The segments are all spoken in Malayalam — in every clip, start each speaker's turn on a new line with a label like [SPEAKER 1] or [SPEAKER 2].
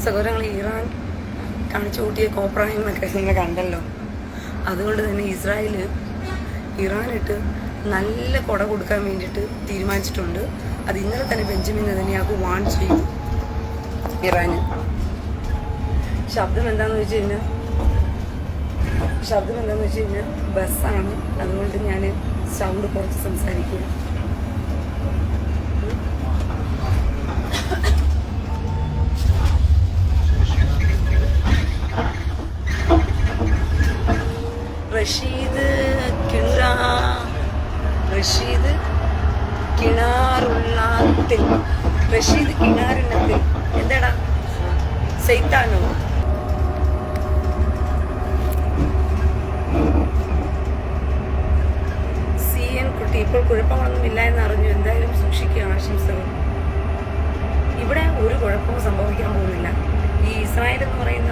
[SPEAKER 1] സഹോദരങ്ങൾ, ഇറാൻ കാണിച്ചു കൂട്ടിയ കോപ്രായങ്ങളൊക്കെ നിങ്ങൾ കണ്ടല്ലോ. അതുകൊണ്ട് തന്നെ ഇസ്രായേൽ ഇറാനിട്ട് നല്ല കൊട കൊടുക്കാൻ വേണ്ടിയിട്ട് തീരുമാനിച്ചിട്ടുണ്ട്. അത് ഇന്നലെ തന്നെ ബെഞ്ചമിൻ നെതന്യാഹു വാൺ ചെയ്തു ഇറാന്. ശബ്ദം എന്താണെന്ന് വെച്ച് കഴിഞ്ഞാൽ ബസ്സാണ്. അതുകൊണ്ട് ഞാൻ സൗണ്ട് കുറച്ച് സംസാരിക്കും. റഷീദ് കിണാറുള്ളത്തിൽ എന്താടാ സൈത്താനോ? CN കുട്ടി ഇപ്പോൾ കുഴപ്പങ്ങളൊന്നുമില്ല എന്ന് അറിഞ്ഞു. എന്തായാലും സൂക്ഷിക്കുക. ആശംസകൾ. ഇവിടെ ഒരു കുഴപ്പവും സംഭവിക്കാൻ പോകുന്നില്ല. ഈ ഇസ്രായേൽ എന്ന് പറയുന്ന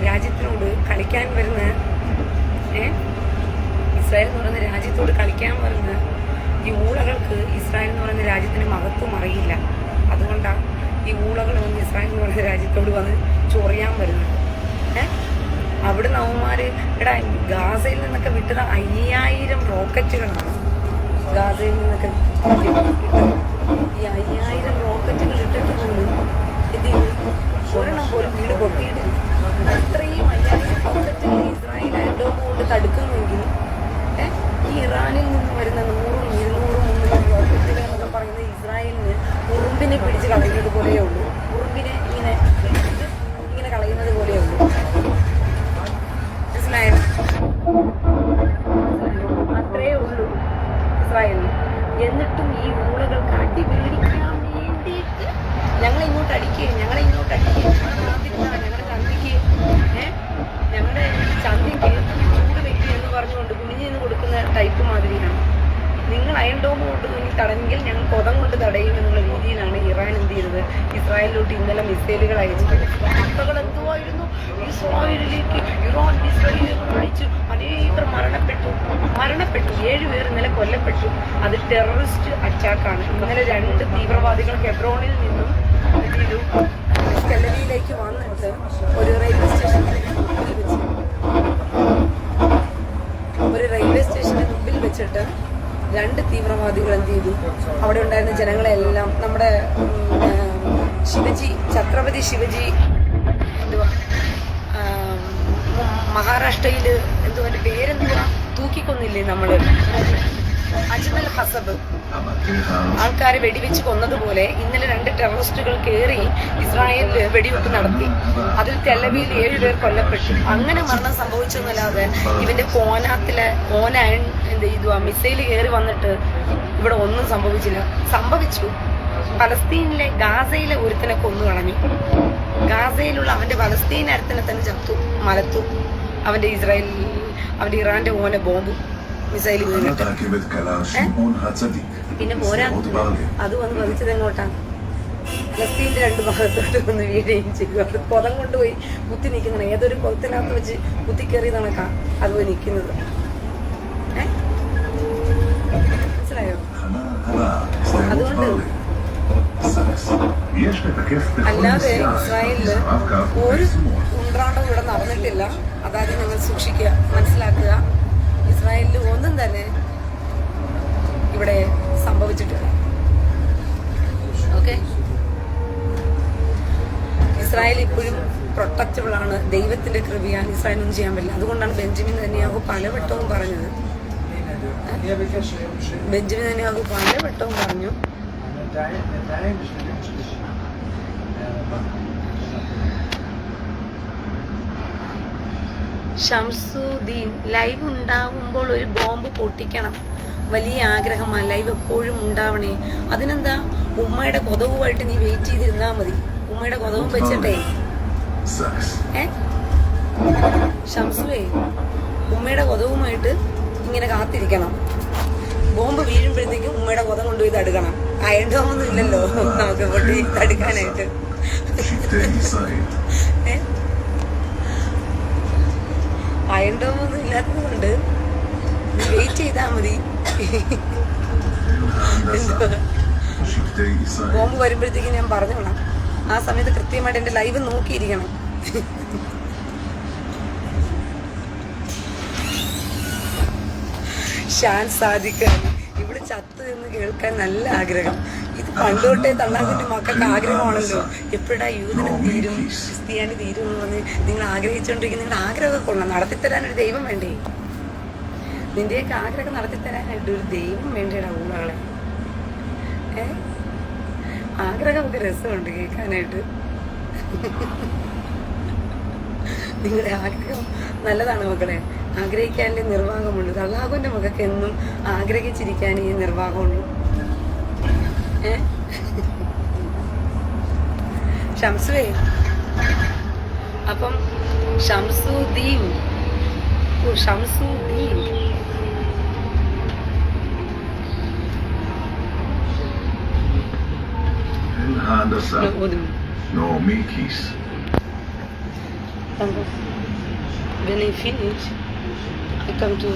[SPEAKER 1] രാജ്യത്തോട് കളിക്കാൻ വരുന്ന ഈ ഊളകൾക്ക് ഇസ്രായേൽ എന്ന് പറയുന്ന രാജ്യത്തിന് മഹത്വം അറിയില്ല. അതുകൊണ്ടാണ് ഈ ഊളകൾ വന്ന് ഇസ്രായേൽ എന്ന് പറയുന്ന രാജ്യത്തോട് വന്ന് ചൊറിയാൻ വരുന്നത്. അവിടുന്ന് അവന്മാർ ഗാസയിൽ നിന്നൊക്കെ വിട്ടത് 5000 റോക്കറ്റുകളാണ്. ഗാസയിൽ നിന്നൊക്കെ ഈ 5000 റോക്കറ്റുകൾ ഇട്ടിട്ട് പോലും ഒരെണ്ണം പോലും വീട് പൊട്ടിയിട്ട് അത്രയും 5000 റോക്കറ്റുകൾ ഇസ്രായേൽ അയൽഡോം കൊണ്ട് തടുക്കുമെങ്കിൽ ഈ ഇറാനിൽ നിന്ന് വരുന്ന 100, 200, 300 റോക്കറ്റുകൾ എന്നൊക്കെ പറയുന്നത് ഇസ്രായേലിന് ഉറുമ്പിനെ പിടിച്ച് കളയുന്നത് പോലെയേ ഉള്ളൂ. ഉറുമ്പിനെ ഇങ്ങനെ കളയുന്നത് പോലെയേ ഉള്ളൂ. മനസ്സിലായോ? അത്രയേ ഉള്ളൂ ഇസ്രായേലിന്. എന്നിട്ടും ഈ ഊളകൾക്ക് അടി മേടിക്കാൻ വേണ്ടിയിട്ട് ഞങ്ങളെ ഇങ്ങോട്ട് അടിക്കുക, ഞങ്ങളുടെ ചന്തിക്ക് ചൂട് വെക്കുക എന്ന് പറഞ്ഞുകൊണ്ട് കുനിഞ്ഞു നിന്ന് കൊടുക്കുന്ന ടൈപ്പ് മാതിരിയാണ്. നിങ്ങൾ അയൺ ഡോം കൊണ്ട് കുഞ്ഞി തടഞ്ഞെങ്കിൽ ഞങ്ങൾ കൊതം കൊണ്ട് തടയും എന്നുള്ള രീതിയിലാണ് ഇറാൻ എന്ത് ചെയ്തത്? ഇസ്രായേലിലോട്ട് ഇന്നലെ മിസൈലുകൾ അയച്ചത്. വാർത്തകൾ എന്തുവായിരുന്നു? ഇസ്രായേലിലേക്ക് ഇറാൻ മിസൈലുകൾ അടിച്ചു, അനേകർ മരണപ്പെട്ടു. 7 പേർ ഇന്നലെ കൊല്ലപ്പെട്ടു. അത് ടെററിസ്റ്റ് അറ്റാക്കാണ്. ഇന്നലെ 2 തീവ്രവാദികൾ ഹെബ്രോണിൽ നിന്നും ടെലവിയിലേക്ക് വന്നിട്ട് ഒരു റെയിൽവേ സ്റ്റേഷന് മുമ്പിൽ വെച്ചിട്ട് 2 തീവ്രവാദികൾ എന്ത് ചെയ്തു? അവിടെ ഉണ്ടായിരുന്ന ജനങ്ങളെല്ലാം നമ്മുടെ ഛത്രപതി ശിവജി മഹാരാഷ്ട്രയിൽ എൻ്റെ പേരെന്തുവാ തൂക്കിക്കൊന്നില്ലേ നമ്മള്? അജ്മൽ ഹസബ് ആൾക്കാരെ വെടിവെച്ച് കൊന്നതുപോലെ ഇന്നലെ 2 ടെററിസ്റ്റുകൾ കയറി ഇസ്രായേലിൽ വെടിവെപ്പ് നടത്തി. അതിൽ തെലവിയിൽ 7 പേർ കൊല്ലപ്പെട്ടു. അങ്ങനെ മരണം സംഭവിച്ചെന്നല്ലാതെ ഇവന്റെ മിസൈൽ കയറി വന്നിട്ട് ഇവിടെ ഒന്നും സംഭവിച്ചു. പലസ്തീനിലെ ഗാസയിലെ ഒരുത്തനെ കൊന്നു കളഞ്ഞു. ഗാസയിലുള്ള അവന്റെ പലസ്തീൻ അടുത്തനെ തന്നെ മലത്തു. അവന്റെ ഇറാന്റെ ബോംബ് മിസൈൽ പിന്നെ പോരാ. അത് വന്ന് പതിച്ചത് എങ്ങോട്ടാണ്? പലസ്തീൻ്റെ 2 ഭാഗത്തോട്ട് വന്ന് വീഴുകയും ചെയ്തു. അത് കൊതം കൊണ്ടുപോയി കുത്തി നിൽക്കുന്നത്. ഏതൊരു കൊത്തിനകത്ത് വെച്ച് കുത്തിക്കേറിയ കണക്കാണ് അതുപോയി നിൽക്കുന്നത്. മനസ്സിലായോ? അതുകൊണ്ട് അല്ലാതെ ഇസ്രായേലില് ഒരു ഉണ്ട്രാണ്ടവും ഇവിടെ നടന്നിട്ടില്ല. അതായത് നിങ്ങൾ സൂക്ഷിക്കുക, മനസ്സിലാക്കുക. ഇസ്രായേലിൽ ഒന്നും തന്നെ ഇവിടെ സംഭവിച്ചിട്ടില്ല. ഓക്കെ, ഇസ്രായേൽ ഇപ്പോഴും പ്രൊട്ടക്റ്റബിൾ ആണ്. ദൈവത്തിന്റെ കൃപയാൽ ഇസ്രായേലൊന്നും ചെയ്യാൻ പറ്റില്ല. അതുകൊണ്ടാണ് ബെഞ്ചമിൻ നെതന്യാഹു പലവട്ടവും പറഞ്ഞത്. പറഞ്ഞു ഷംസുദ്ദീൻ ലൈവ് ഉണ്ടാവുമ്പോൾ ഒരു ബോംബ് പൊട്ടിക്കണം. വലിയ ആഗ്രഹമാണ്. ലൈവ് എപ്പോഴും ഉണ്ടാവണേ. അതിനെന്താ? ഉമ്മയുടെ കൊതവുമായിട്ട് നീ വെയിറ്റ് ചെയ്തിരുന്നാ മതി. ഉമ്മയുടെ കൊതവും വെച്ചിട്ടേ ഷംസുവേ ഉമ്മയുടെ കൊതവുമായിട്ട് ഇങ്ങനെ കാത്തിരിക്കണം. ബോംബ് വീഴുമ്പോഴത്തേക്കും ഉമ്മയുടെ കൊതം കൊണ്ടുപോയി തടുക്കണം. അയണ്ടോമൊന്നും ഇല്ലല്ലോ നമുക്ക് പൊട്ടി തടുക്കാനായിട്ട്. അയണ്ടോമൊന്നും ഇല്ലാത്തത് കൊണ്ട് വെയിറ്റ് ചെയ്താൽ മതി. ബോംബ് വരുമ്പോഴത്തേക്കും ഞാൻ പറഞ്ഞോളാം. ആ സമയത്ത് കൃത്യമായിട്ട് എൻ്റെ ലൈവ് നോക്കിയിരിക്കണം. ഷാൻ സാദിഖ് ഇവിടെ ചത്ത് എന്ന് കേൾക്കാൻ നല്ല ആഗ്രഹം. ഇത് പണ്ടോട്ടേ തള്ളാകുട്ടി മക്കൾക്ക് ആഗ്രഹമാണല്ലോ. എപ്പോഴാ യൂതനം തീരും, ക്രിസ്ത്യാനി തീരും എന്ന് പറഞ്ഞ് നിങ്ങൾ ആഗ്രഹിച്ചുകൊണ്ടിരിക്കുന്ന നിങ്ങളുടെ ആഗ്രഹമൊക്കെ കൊള്ളാം. നടത്തിത്തരാനൊരു ദൈവം വേണ്ടേ? നിന്റെയൊക്കെ ആഗ്രഹം നടത്തിത്തരാനായിട്ട് ഒരു ദൈവം വേണ്ടേടാ ഊളകളെ. ആഗ്രഹമൊക്കെ രസമുണ്ട് കേൾക്കാനായിട്ട്. നിങ്ങളുടെ ആഗ്രഹം നല്ലതാണ് മക്കളെ. ആഗ്രഹിക്കാനല്ലേ നിർവാഹമുള്ളൂ. തള്ളാകുന്റെ മകൾക്ക് എന്നും ആഗ്രഹിച്ചിരിക്കാനേ നിർവാഹമുള്ളൂ. ഷംസുവേ, അപ്പം Shamsuddin
[SPEAKER 2] ההנדסה, נעמי קיס.
[SPEAKER 1] When I finish, I come to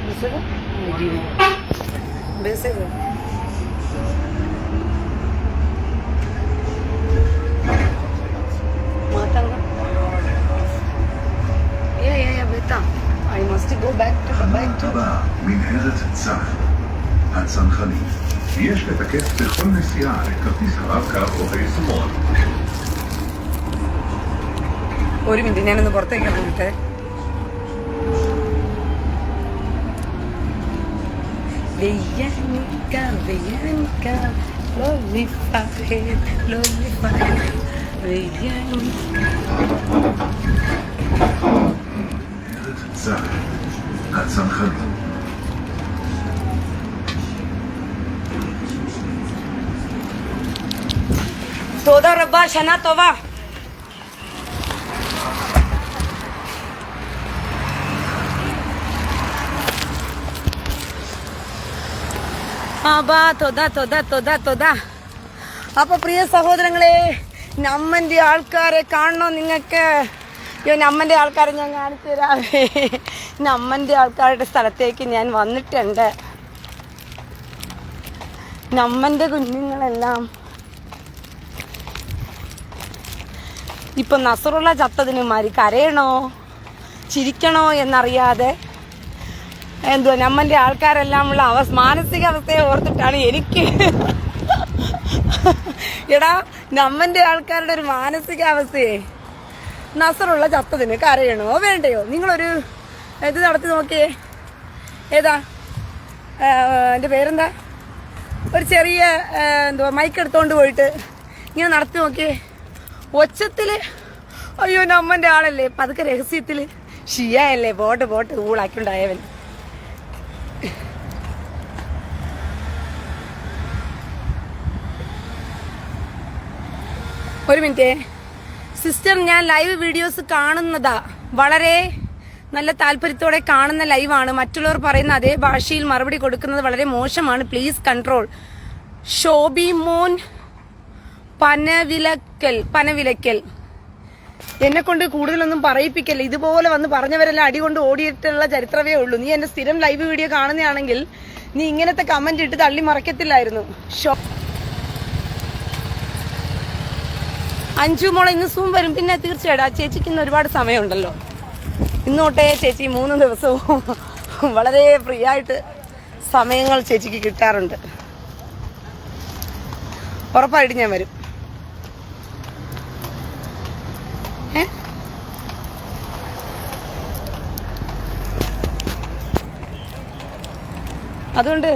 [SPEAKER 1] בסדר? בסדר. מה אתה גם? בטח. I must go back to the bike too.
[SPEAKER 2] מנהרת צה"ל, הצנחנים. יש לתקף בכל נסיעה לכרטיס הרב-קו או היישומון.
[SPEAKER 1] ഒരു മിനിറ്റ്, ഞാനൊന്ന് പുറത്തേക്ക് ഇറങ്ങിട്ടെ.
[SPEAKER 2] מנהרת צה"ל, הצנחנים.
[SPEAKER 1] תודה רבה, שנה טובה. തൊടാ. അപ്പൊ പ്രിയ സഹോദരങ്ങളെ, നമ്മന്റെ ആൾക്കാരെ കാണണോ നിങ്ങൾക്ക്? നമ്മന്റെ ആൾക്കാരെ ഞാൻ കാണിച്ചു തരാവേ. നമ്മന്റെ ആൾക്കാരുടെ സ്ഥലത്തേക്ക് ഞാൻ വന്നിട്ടുണ്ട്. നമ്മന്റെ കുഞ്ഞുങ്ങളെല്ലാം ഇപ്പൊ നസറുള്ള ചത്തതിന് മാതിരി കരയണോ ചിരിക്കണോ എന്നറിയാതെ എന്തുവാ നമ്മന്റെ ആൾക്കാരെല്ലാം ഉള്ള മാനസികാവസ്ഥയെ ഓർത്തിട്ടാണ് എനിക്ക് എടാ നമ്മന്റെ ആൾക്കാരുടെ ഒരു മാനസികാവസ്ഥയെ നസറുള്ള ചത്തതിന് കരയണോ വേണ്ടയോ? നിങ്ങളൊരു ഇത് നടത്തി നോക്കിയേ. ഏതാ എൻ്റെ പേരെന്താ? ഒരു ചെറിയ എന്തുവാ മൈക്ക് എടുത്തോണ്ട് പോയിട്ട് ഇങ്ങനെ നടത്തി നോക്കിയേ. ഒച്ചത്തില് അയ്യോ നമ്മന്റെ ആളല്ലേ, പതുക്കെ രഹസ്യത്തില് ഷിയല്ലേ പോട്ട് ഊളാക്കിണ്ടായവൻ. ഒരു മിനിറ്റ് സിസ്റ്റർ, ഞാൻ ലൈവ് വീഡിയോസ് കാണുന്നതാ, വളരെ നല്ല താല്പര്യത്തോടെ കാണുന്ന ലൈവാണ്. മറ്റുള്ളവർ പറയുന്ന അതേ ഭാഷയിൽ മറുപടി കൊടുക്കുന്നത് വളരെ മോശമാണ്. Please control. ഷോബി മോൻ പനവിലക്കൽ, എന്നെ കൊണ്ട് കൂടുതലൊന്നും പറയിപ്പിക്കല്ലേ. ഇതുപോലെ വന്ന് പറഞ്ഞവരെല്ലാം അടി കൊണ്ട് ഓടിയിട്ടുള്ള ചരിത്രമേ ഉള്ളൂ. നീ എന്റെ സ്ഥിരം ലൈവ് വീഡിയോ കാണുന്നതാണെങ്കിൽ നീ ഇങ്ങനത്തെ കമന്റ് ഇട്ട് തള്ളി മറക്കത്തില്ലായിരുന്നു. അഞ്ചു മോളെ ഇന്ന് സൂം വരും. പിന്നെ തീർച്ചയായിട്ടും ആ ചേച്ചിക്ക് ഇന്ന് ഒരുപാട് സമയമുണ്ടല്ലോ. ഇന്നോട്ടേ ചേച്ചി 3 ദിവസവും വളരെ ഫ്രീ ആയിട്ട് സമയങ്ങൾ ചേച്ചിക്ക് കിട്ടാറുണ്ട്. ഉറപ്പായിട്ട് ഞാൻ വരും. അതുകൊണ്ട്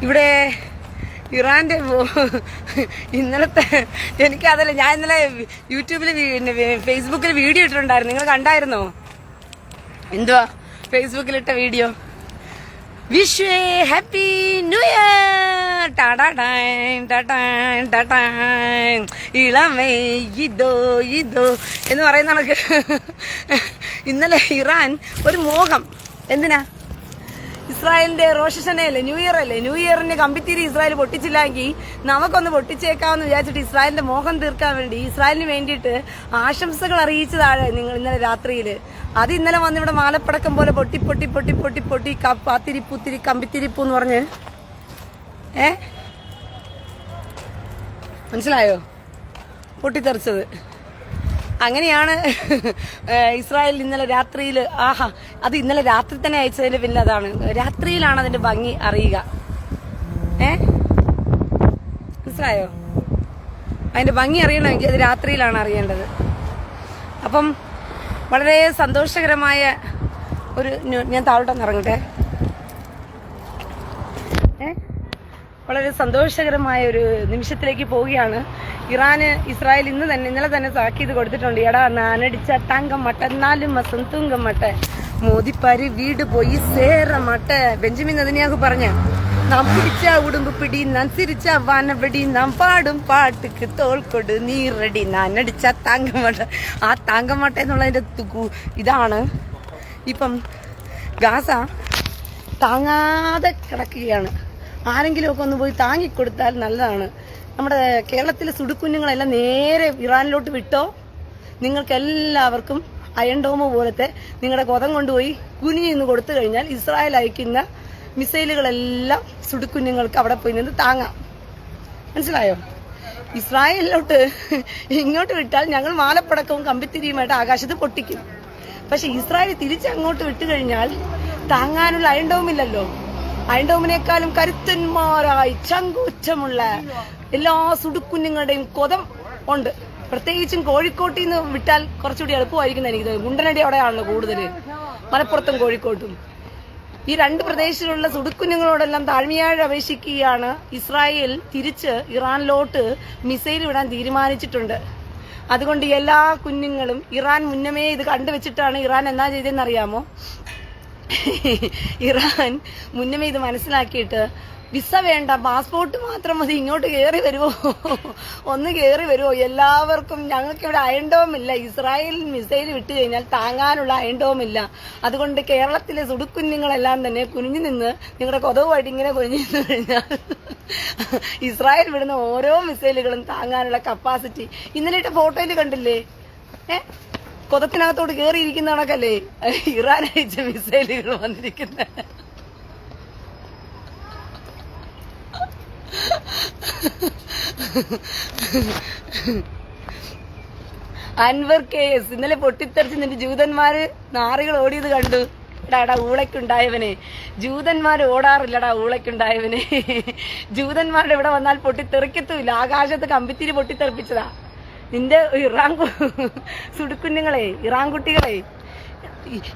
[SPEAKER 1] ഇവിടെ ഇറാന്റെ ഇന്നലത്തെ എനിക്കതല്ല, ഞാൻ ഇന്നലെ യൂട്യൂബിൽ ഫേസ്ബുക്കിൽ വീഡിയോ ഇട്ടിട്ടുണ്ടായിരുന്നു. നിങ്ങൾ കണ്ടായിരുന്നോ? എന്തുവാ ഫേസ്ബുക്കിലിട്ട video? Wish happy new year, ഇളമേ ഇതോ എന്ന് പറയുന്ന കണക്ക് ഇന്നലെ ഇറാൻ ഒരു മോഹം, എന്തിനാ ഇസ്രായേലിന്റെ റോഷനയല്ലേ, ന്യൂ ഇയർ അല്ലേ, ന്യൂ ഇയറിന് കമ്പിത്തിരി ഇസ്രായേൽ പൊട്ടിച്ചില്ലെങ്കിൽ നമുക്കൊന്ന് പൊട്ടിച്ചേക്കാമെന്ന് വിചാരിച്ചിട്ട് ഇസ്രായേലിന്റെ മോഹം തീർക്കാൻ വേണ്ടി ഇസ്രായേലിന് വേണ്ടിയിട്ട് ആശംസകൾ അറിയിച്ചതാണ് നിങ്ങൾ ഇന്നലെ രാത്രിയിൽ. അത് ഇന്നലെ വന്ന് ഇവിടെ മാലപ്പടക്കം പോലെ പൊട്ടി പൊട്ടി പൊട്ടി പൊട്ടി പൊട്ടി പാത്തിരിപ്പൂത്തിരി കമ്പിത്തിരിപ്പൂ എന്ന് പറഞ്ഞ് മനസ്സിലായോ, പൊട്ടിത്തെറിച്ചത്. അങ്ങനെയാണ് ഇസ്രായേൽ ഇന്നലെ രാത്രിയിൽ. ആഹാ, അത് ഇന്നലെ രാത്രി തന്നെ അയച്ചതിന്റെ പിന്നെ അതാണ്, രാത്രിയിലാണ് അതിന്റെ ഭംഗി അറിയുക. മനസ്സിലായോ? അതിന്റെ ഭംഗി അറിയണമെങ്കിൽ അത് രാത്രിയിലാണ് അറിയേണ്ടത്. അപ്പം വളരെ സന്തോഷകരമായ ഒരു ഞാൻ താഴോട്ടൊന്ന് ഇറങ്ങട്ടെ. വളരെ സന്തോഷകരമായ ഒരു നിമിഷത്തിലേക്ക് പോവുകയാണ്. ഇറാന് ഇസ്രായേൽ ഇന്നലെ തന്നെ താക്കീത് കൊടുത്തിട്ടുണ്ട്. എടാ നാനടിച്ച താങ്കം മട്ട 4 മാസം തൂങ്കം മട്ട മോദിപ്പാര് വീട് പോയി സേറ മട്ട. ബെഞ്ചമിൻ നെതന്യാഹു പറഞ്ഞ നാം പിടിച്ച ഉടുമ്പ് പിടി നാം സിരിച്ച വാനവെടി നാം പാടും പാട്ടുക്ക് തോൾക്കൊട് നീറടി നാനടിച്ച താങ്കമട്ട. ആ താങ്കമട്ട എന്നുള്ളതിന്റെ ഇതാണ് ഇപ്പം ഗാസ താങ്ങാതെ കിടക്കുകയാണ്. ആരെങ്കിലും ഒക്കെ ഒന്ന് പോയി താങ്ങിക്കൊടുത്താൽ നല്ലതാണ്. നമ്മുടെ കേരളത്തിലെ സുടുക്കുഞ്ഞുങ്ങളെല്ലാം നേരെ ഇറാനിലോട്ട് വിട്ടോ, നിങ്ങൾക്ക് എല്ലാവർക്കും അയൺ ഡോമ് പോലത്തെ നിങ്ങളുടെ കൊതം കൊണ്ടുപോയി കുനിഞ്ഞു നിന്ന് കൊടുത്തു കഴിഞ്ഞാൽ ഇസ്രായേൽ അയക്കുന്ന മിസൈലുകളെല്ലാം സുടുക്കുഞ്ഞുങ്ങൾക്ക് അവിടെ പോയി നിന്ന് താങ്ങാം. മനസ്സിലായോ? ഇസ്രായേലിലോട്ട് ഇങ്ങോട്ട് വിട്ടാൽ ഞങ്ങൾ മാലപ്പടക്കവും കമ്പിത്തിരിയുമായിട്ട് ആകാശത്ത് പൊട്ടിക്കും. പക്ഷെ ഇസ്രായേൽ തിരിച്ചങ്ങോട്ട് വിട്ടുകഴിഞ്ഞാൽ താങ്ങാനുള്ള അയൺ ഡോമില്ലല്ലോ. അയൺഡോമിനേക്കാളും കരുത്തന്മാരായി ചങ്കൂറ്റമുള്ള എല്ലാ സുടുക്കുഞ്ഞുങ്ങളുടെയും കൊതം ഉണ്ട്. പ്രത്യേകിച്ചും കോഴിക്കോട്ടിൽ നിന്ന് വിട്ടാൽ കുറച്ചുകൂടി എളുപ്പമായിരിക്കും എനിക്ക് തോന്നുന്നു. ഗുണ്ടനടി അവിടെയാണല്ലോ കൂടുതൽ, മലപ്പുറത്തും കോഴിക്കോട്ടും. ഈ 2 പ്രദേശങ്ങളിലുള്ള സുടുക്കുഞ്ഞുങ്ങളോടെല്ലാം താഴ്മയായി അപേക്ഷിക്കുകയാണ്. ഇസ്രായേൽ തിരിച്ച് ഇറാനിലോട്ട് മിസൈൽ വിടാൻ തീരുമാനിച്ചിട്ടുണ്ട്. അതുകൊണ്ട് എല്ലാ കുഞ്ഞുങ്ങളും ഇറാൻ മുന്നമേ ഇത് കണ്ടുവച്ചിട്ടാണ് ഇറാൻ എന്നാ ചെയ്തതെന്ന് അറിയാമോ? ഇറാൻ മുന്നമേ ഇത് മനസ്സിലാക്കിയിട്ട് വിസ വേണ്ട, പാസ്പോർട്ട് മാത്രം മതി, ഇങ്ങോട്ട് കയറി വരുമോ, ഒന്ന് കയറി വരുമോ, എല്ലാവർക്കും ഞങ്ങൾക്കിവിടെ അയൺഡോമില്ല, ഇസ്രായേൽ മിസൈൽ വിട്ടു കഴിഞ്ഞാൽ താങ്ങാനുള്ള അയൺഡോമില്ല. അതുകൊണ്ട് കേരളത്തിലെ സുടുക്കുഞ്ഞുങ്ങളെല്ലാം തന്നെ കുനിഞ്ഞു നിന്ന് നിങ്ങളുടെ കൊതവുമായിട്ട് ഇങ്ങനെ കുനിഞ്ഞു നിന്ന് കഴിഞ്ഞാൽ ഇസ്രായേൽ വിടുന്ന ഓരോ മിസൈലുകളും താങ്ങാനുള്ള കപ്പാസിറ്റി ഇന്നലെ ഇട്ട ഫോട്ടോയിൽ കണ്ടില്ലേ? കൊതത്തിനകത്തോട് കയറിയിരിക്കുന്ന കണക്കല്ലേ ഇറാൻ അയച്ച മിസൈലുകൾ വന്നിരിക്കുന്നത്. അൻവർ കേസ് ഇന്നലെ പൊട്ടിത്തെറിച്ച് നിന്റെ ജൂതന്മാര് നാറികൾ ഓടിയത് കണ്ടു. എടാ ഊളയ്ക്കുണ്ടായവനെ, ജൂതന്മാർ ഓടാറില്ലടാ ഊളയ്ക്കുണ്ടായവനെ. ജൂതന്മാരുടെ ഇവിടെ വന്നാൽ പൊട്ടിത്തെറിക്കത്തുമില്ല. ആകാശത്ത് കമ്പിത്തിരി പൊട്ടിത്തെറിപ്പിച്ചതാ നിന്റെ ഇറാൻ സുടുക്കുഞ്ഞുങ്ങളെ, ഇറാൻ കുട്ടികളെ.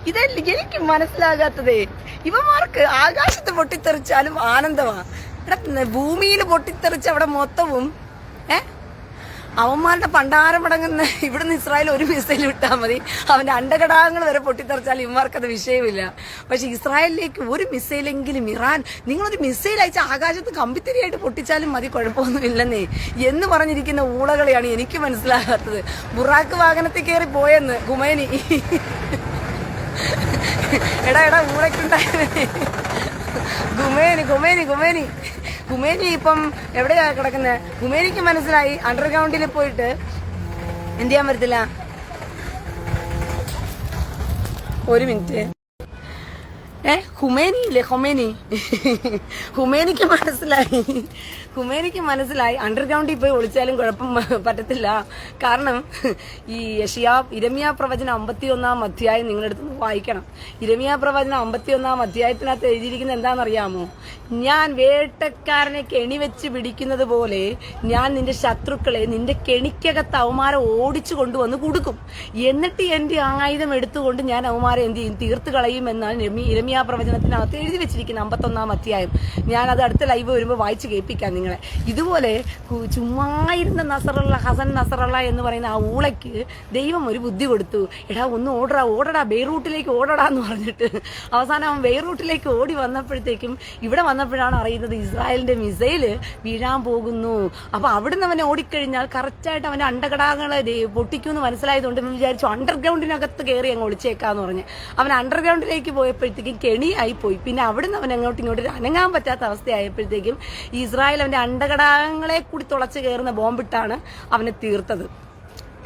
[SPEAKER 1] ഇതല്ല എനിക്ക് മനസ്സിലാകാത്തതേ. ഇവന്മാർക്ക് ആകാശത്ത് പൊട്ടിത്തെറിച്ചാലും ആനന്ദമാ. ഇവിടെ ഭൂമിയിൽ പൊട്ടിത്തെറിച്ച് അവിടെ മൊത്തവും അവന്മാരുടെ പണ്ടാരമടങ്ങുന്ന. ഇവിടുന്ന് ഇസ്രായേൽ ഒരു മിസൈൽ വിട്ടാൽ മതി, അവന്റെ അണ്ടഘടാകങ്ങൾ വരെ പൊട്ടിത്തെറിച്ചാൽ ഇവന്മാർക്കത് വിഷയമില്ല. പക്ഷെ ഇസ്രായേലിലേക്ക് ഒരു മിസൈലെങ്കിലും ഇറാൻ, നിങ്ങളൊരു മിസൈൽ അയച്ച ആകാശത്ത് കമ്പിത്തിരിയായിട്ട് പൊട്ടിച്ചാലും മതി, കുഴപ്പമൊന്നുമില്ലെന്നേ എന്ന് പറഞ്ഞിരിക്കുന്ന ഊളകളെയാണ് എനിക്ക് മനസ്സിലാകാത്തത്. ബുറാക്ക് വാഹനത്തിൽ കയറി പോയെന്ന് ഖുമൈനി. എടാ ഊളയ്ക്കുണ്ടായവനെ ഖുമൈനി ഇപ്പം എവിടെയാ കിടക്കുന്നത്? ഖുമൈനിക്ക് മനസ്സിലായി അണ്ടർഗ്രൗണ്ടിൽ പോയിട്ട് എന്ത് ചെയ്യാൻ പറ്റത്തില്ല. ഒരു മിനിറ്റ്. ഖുമൈനിക്ക് മനസ്സിലായി അണ്ടർഗ്രൗണ്ടിൽ പോയി ഒളിച്ചാലും കുഴപ്പം പറ്റത്തില്ല. കാരണം ഈ ഇരമ്യാ പ്രവചനം 51-ാം അധ്യായം നിങ്ങളെടുത്ത് വായിക്കണം. ഇരമ്യാ പ്രവചനം 51-ാം അധ്യായത്തിനകത്ത് എഴുതിയിരിക്കുന്നത് എന്താണെന്നറിയാമോ? ഞാൻ വേട്ടക്കാരനെ കെണി വെച്ച് പിടിക്കുന്നത് പോലെ ഞാൻ നിന്റെ ശത്രുക്കളെ നിന്റെ കെണിക്കകത്ത് അവന്മാരെ ഓടിച്ചു കൊണ്ടുവന്ന് കൊടുക്കും. എന്നിട്ട് എന്റെ ആയുധം എടുത്തുകൊണ്ട് ഞാൻ അവന്മാരെ എന്ത് ചെയ്യും? തീർത്ത് കളയും എന്നാണ് ഇരമ്യാ പ്രവചനത്തിനകത്ത് എഴുതി വെച്ചിരിക്കുന്നത് 51-ാം അധ്യായം. ഞാനത് അടുത്ത ലൈവ് വരുമ്പോൾ വായിച്ച് കേൾപ്പിക്കാം നിങ്ങളെ. ഇതുപോലെ ചുമ്മായിരുന്ന ഹസൻ നസറുള്ള എന്ന് പറയുന്ന ആ ഊളയ്ക്ക് ദൈവം ഒരു ബുദ്ധി കൊടുത്തു. എടാ ഒന്ന് ഓടടാ ബെയ്റൂട്ടിലേക്ക് ഓടടാ എന്ന് പറഞ്ഞിട്ട് അവസാനം അവൻ ബെയ്റൂട്ടിലേക്ക് ഓടി വന്നപ്പോഴത്തേക്കും ഇവിടെ വന്നപ്പോഴാണ് അറിയുന്നത് ഇസ്രായേലിന്റെ മിസൈല് വീഴാൻ പോകുന്നു. അപ്പൊ അവിടുന്ന് അവനെ ഓടിക്കഴിഞ്ഞാൽ കറക്റ്റായിട്ട് അവന്റെ അണ്ടകടാകളെ പൊട്ടിക്കുമെന്ന് മനസ്സിലായതുകൊണ്ട് വിചാരിച്ചു അണ്ടർഗ്രൗണ്ടിനകത്ത് കയറി അങ്ങ് ഒളിച്ചേക്കാന്ന് പറഞ്ഞ് അവൻ അണ്ടർഗ്രൗണ്ടിലേക്ക് പോയപ്പോഴത്തേക്കും കെണിയായി പോയി. പിന്നെ അവിടുന്ന് അവൻ അങ്ങോട്ടും ഇങ്ങോട്ടും അനങ്ങാൻ പറ്റാത്ത അവസ്ഥയായപ്പോഴത്തേക്കും ഇസ്രായേൽ അവന്റെ അണ്ടകടാകങ്ങളെ കൂടി തുളച്ചു കയറുന്ന ബോംബിട്ടാണ് അവനെ തീർത്തത്.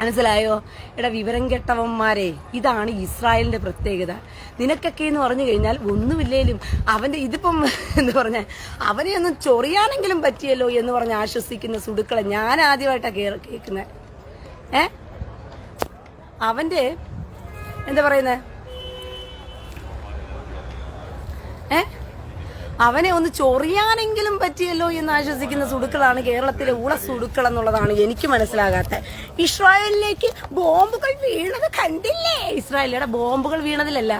[SPEAKER 1] മനസ്സിലായോ? എടാ വിവരം കെട്ടവന്മാരെ, ഇതാണ് ഇസ്രായേലിന്റെ പ്രത്യേകത. നിനക്കൊക്കെ എന്ന് പറഞ്ഞു കഴിഞ്ഞാൽ ഒന്നുമില്ലേലും അവന്റെ ഇതിപ്പം എന്ന് പറഞ്ഞാൽ അവനെ ഒന്ന് ചൊറിയാനെങ്കിലും പറ്റിയല്ലോ എന്ന് പറഞ്ഞ് ആശ്വസിക്കുന്ന സുടുക്കളെ ഞാൻ ആദ്യമായിട്ടാണ് കേൾക്കുന്നത്. അവന്റെ എന്താ പറയുന്നത്, അവനെ ഒന്ന് ചൊറിയാനെങ്കിലും പറ്റിയല്ലോ എന്ന് ആശ്വസിക്കുന്ന സുടുക്കളാണ് കേരളത്തിലെ ഊള സുടുക്കൾ എന്നുള്ളതാണ് എനിക്ക് മനസ്സിലാകാത്ത. ഇസ്രായേലിലേക്ക് ബോംബുകൾ വീണത് കണ്ടില്ലേ? ഇസ്രായേലിയുടെ ബോംബുകൾ വീണതിലല്ല,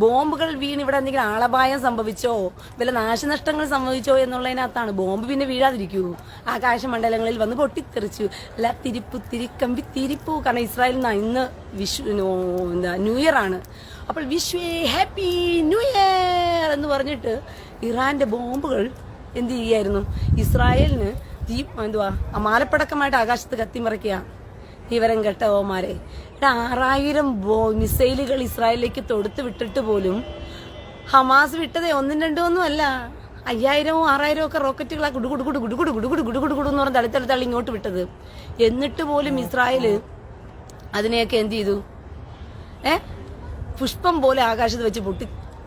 [SPEAKER 1] ബോംബുകൾ വീണ് ഇവിടെ എന്തെങ്കിലും ആളപായം സംഭവിച്ചോ വല്ല നാശനഷ്ടങ്ങൾ സംഭവിച്ചോ എന്നുള്ളതിനകത്താണ്. ബോംബ് പിന്നെ വീഴാതിരിക്കൂ? ആകാശമണ്ഡലങ്ങളിൽ വന്ന് പൊട്ടിത്തെറിച്ചു. അല്ല തിരിക്കമ്പി തിരിപ്പു. കാരണം ഇസ്രായേലിൽ ഇന്ന് ന്യൂ ഇയർ ആണ്. അപ്പോൾ വിഷ്വേ ഹാപ്പി ന്യൂ ഇയർ എന്ന് പറഞ്ഞിട്ട് ഇറാന്റെ ബോംബുകൾ എന്ത് ചെയ്യായിരുന്നു? ഇസ്രായേലിന് മാലപ്പടക്കമായിട്ട് ആകാശത്ത് കത്തിമറിക്കുക. വിവരം കെട്ടവന്മാരെ, 6000 മിസൈലുകൾ ഇസ്രായേലിലേക്ക് തൊടുത്ത് വിട്ടിട്ട് പോലും ഹമാസ് വിട്ടതേ 1, 2 ഒന്നും അല്ല, 5000, 6000 ഒക്കെ റോക്കറ്റുകളാ ഗുഡുഗുഡു എന്ന് പറഞ്ഞ് തള്ളി ഇങ്ങോട്ട് വിട്ടത്. എന്നിട്ട് പോലും ഇസ്രായേല് അതിനെയൊക്കെ എന്ത് ചെയ്തു? പുഷ്പം പോലെ ആകാശത്ത് വെച്ച്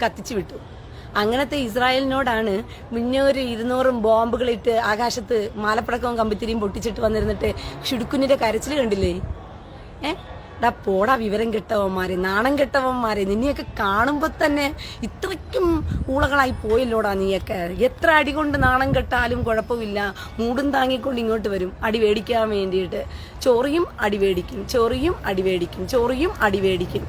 [SPEAKER 1] കത്തിച്ചു വിട്ടു. അങ്ങനത്തെ ഇസ്രായേലിനോടാണ് 300-200 ബോംബുകളിട്ട് ആകാശത്ത് മാലപ്പടക്കവും കമ്പിത്തിരിയും പൊട്ടിച്ചിട്ട് വന്നിരുന്നിട്ട് ഷിടുക്കുഞ്ഞിന്റെ കരച്ചിൽ കണ്ടില്ലേ? പോടാ വിവരം കെട്ടവന്മാരെ, നാണം കെട്ടവന്മാരെ, നിന്നെയൊക്കെ കാണുമ്പോ തന്നെ ഇത്രയ്ക്കും ഊളകളായി പോയല്ലോടാ നീയൊക്കെ. എത്ര അടി കൊണ്ട് നാണം കെട്ടാലും കുഴപ്പമില്ല, മൂടും താങ്ങിക്കൊണ്ട് ഇങ്ങോട്ട് വരും അടി മേടിക്കാൻ വേണ്ടിയിട്ട്. ചൊറിയും അടിവേടിക്കും, ചൊറിയും അടിവേടിക്കും, ചൊറിയും അടിവേടിക്കും.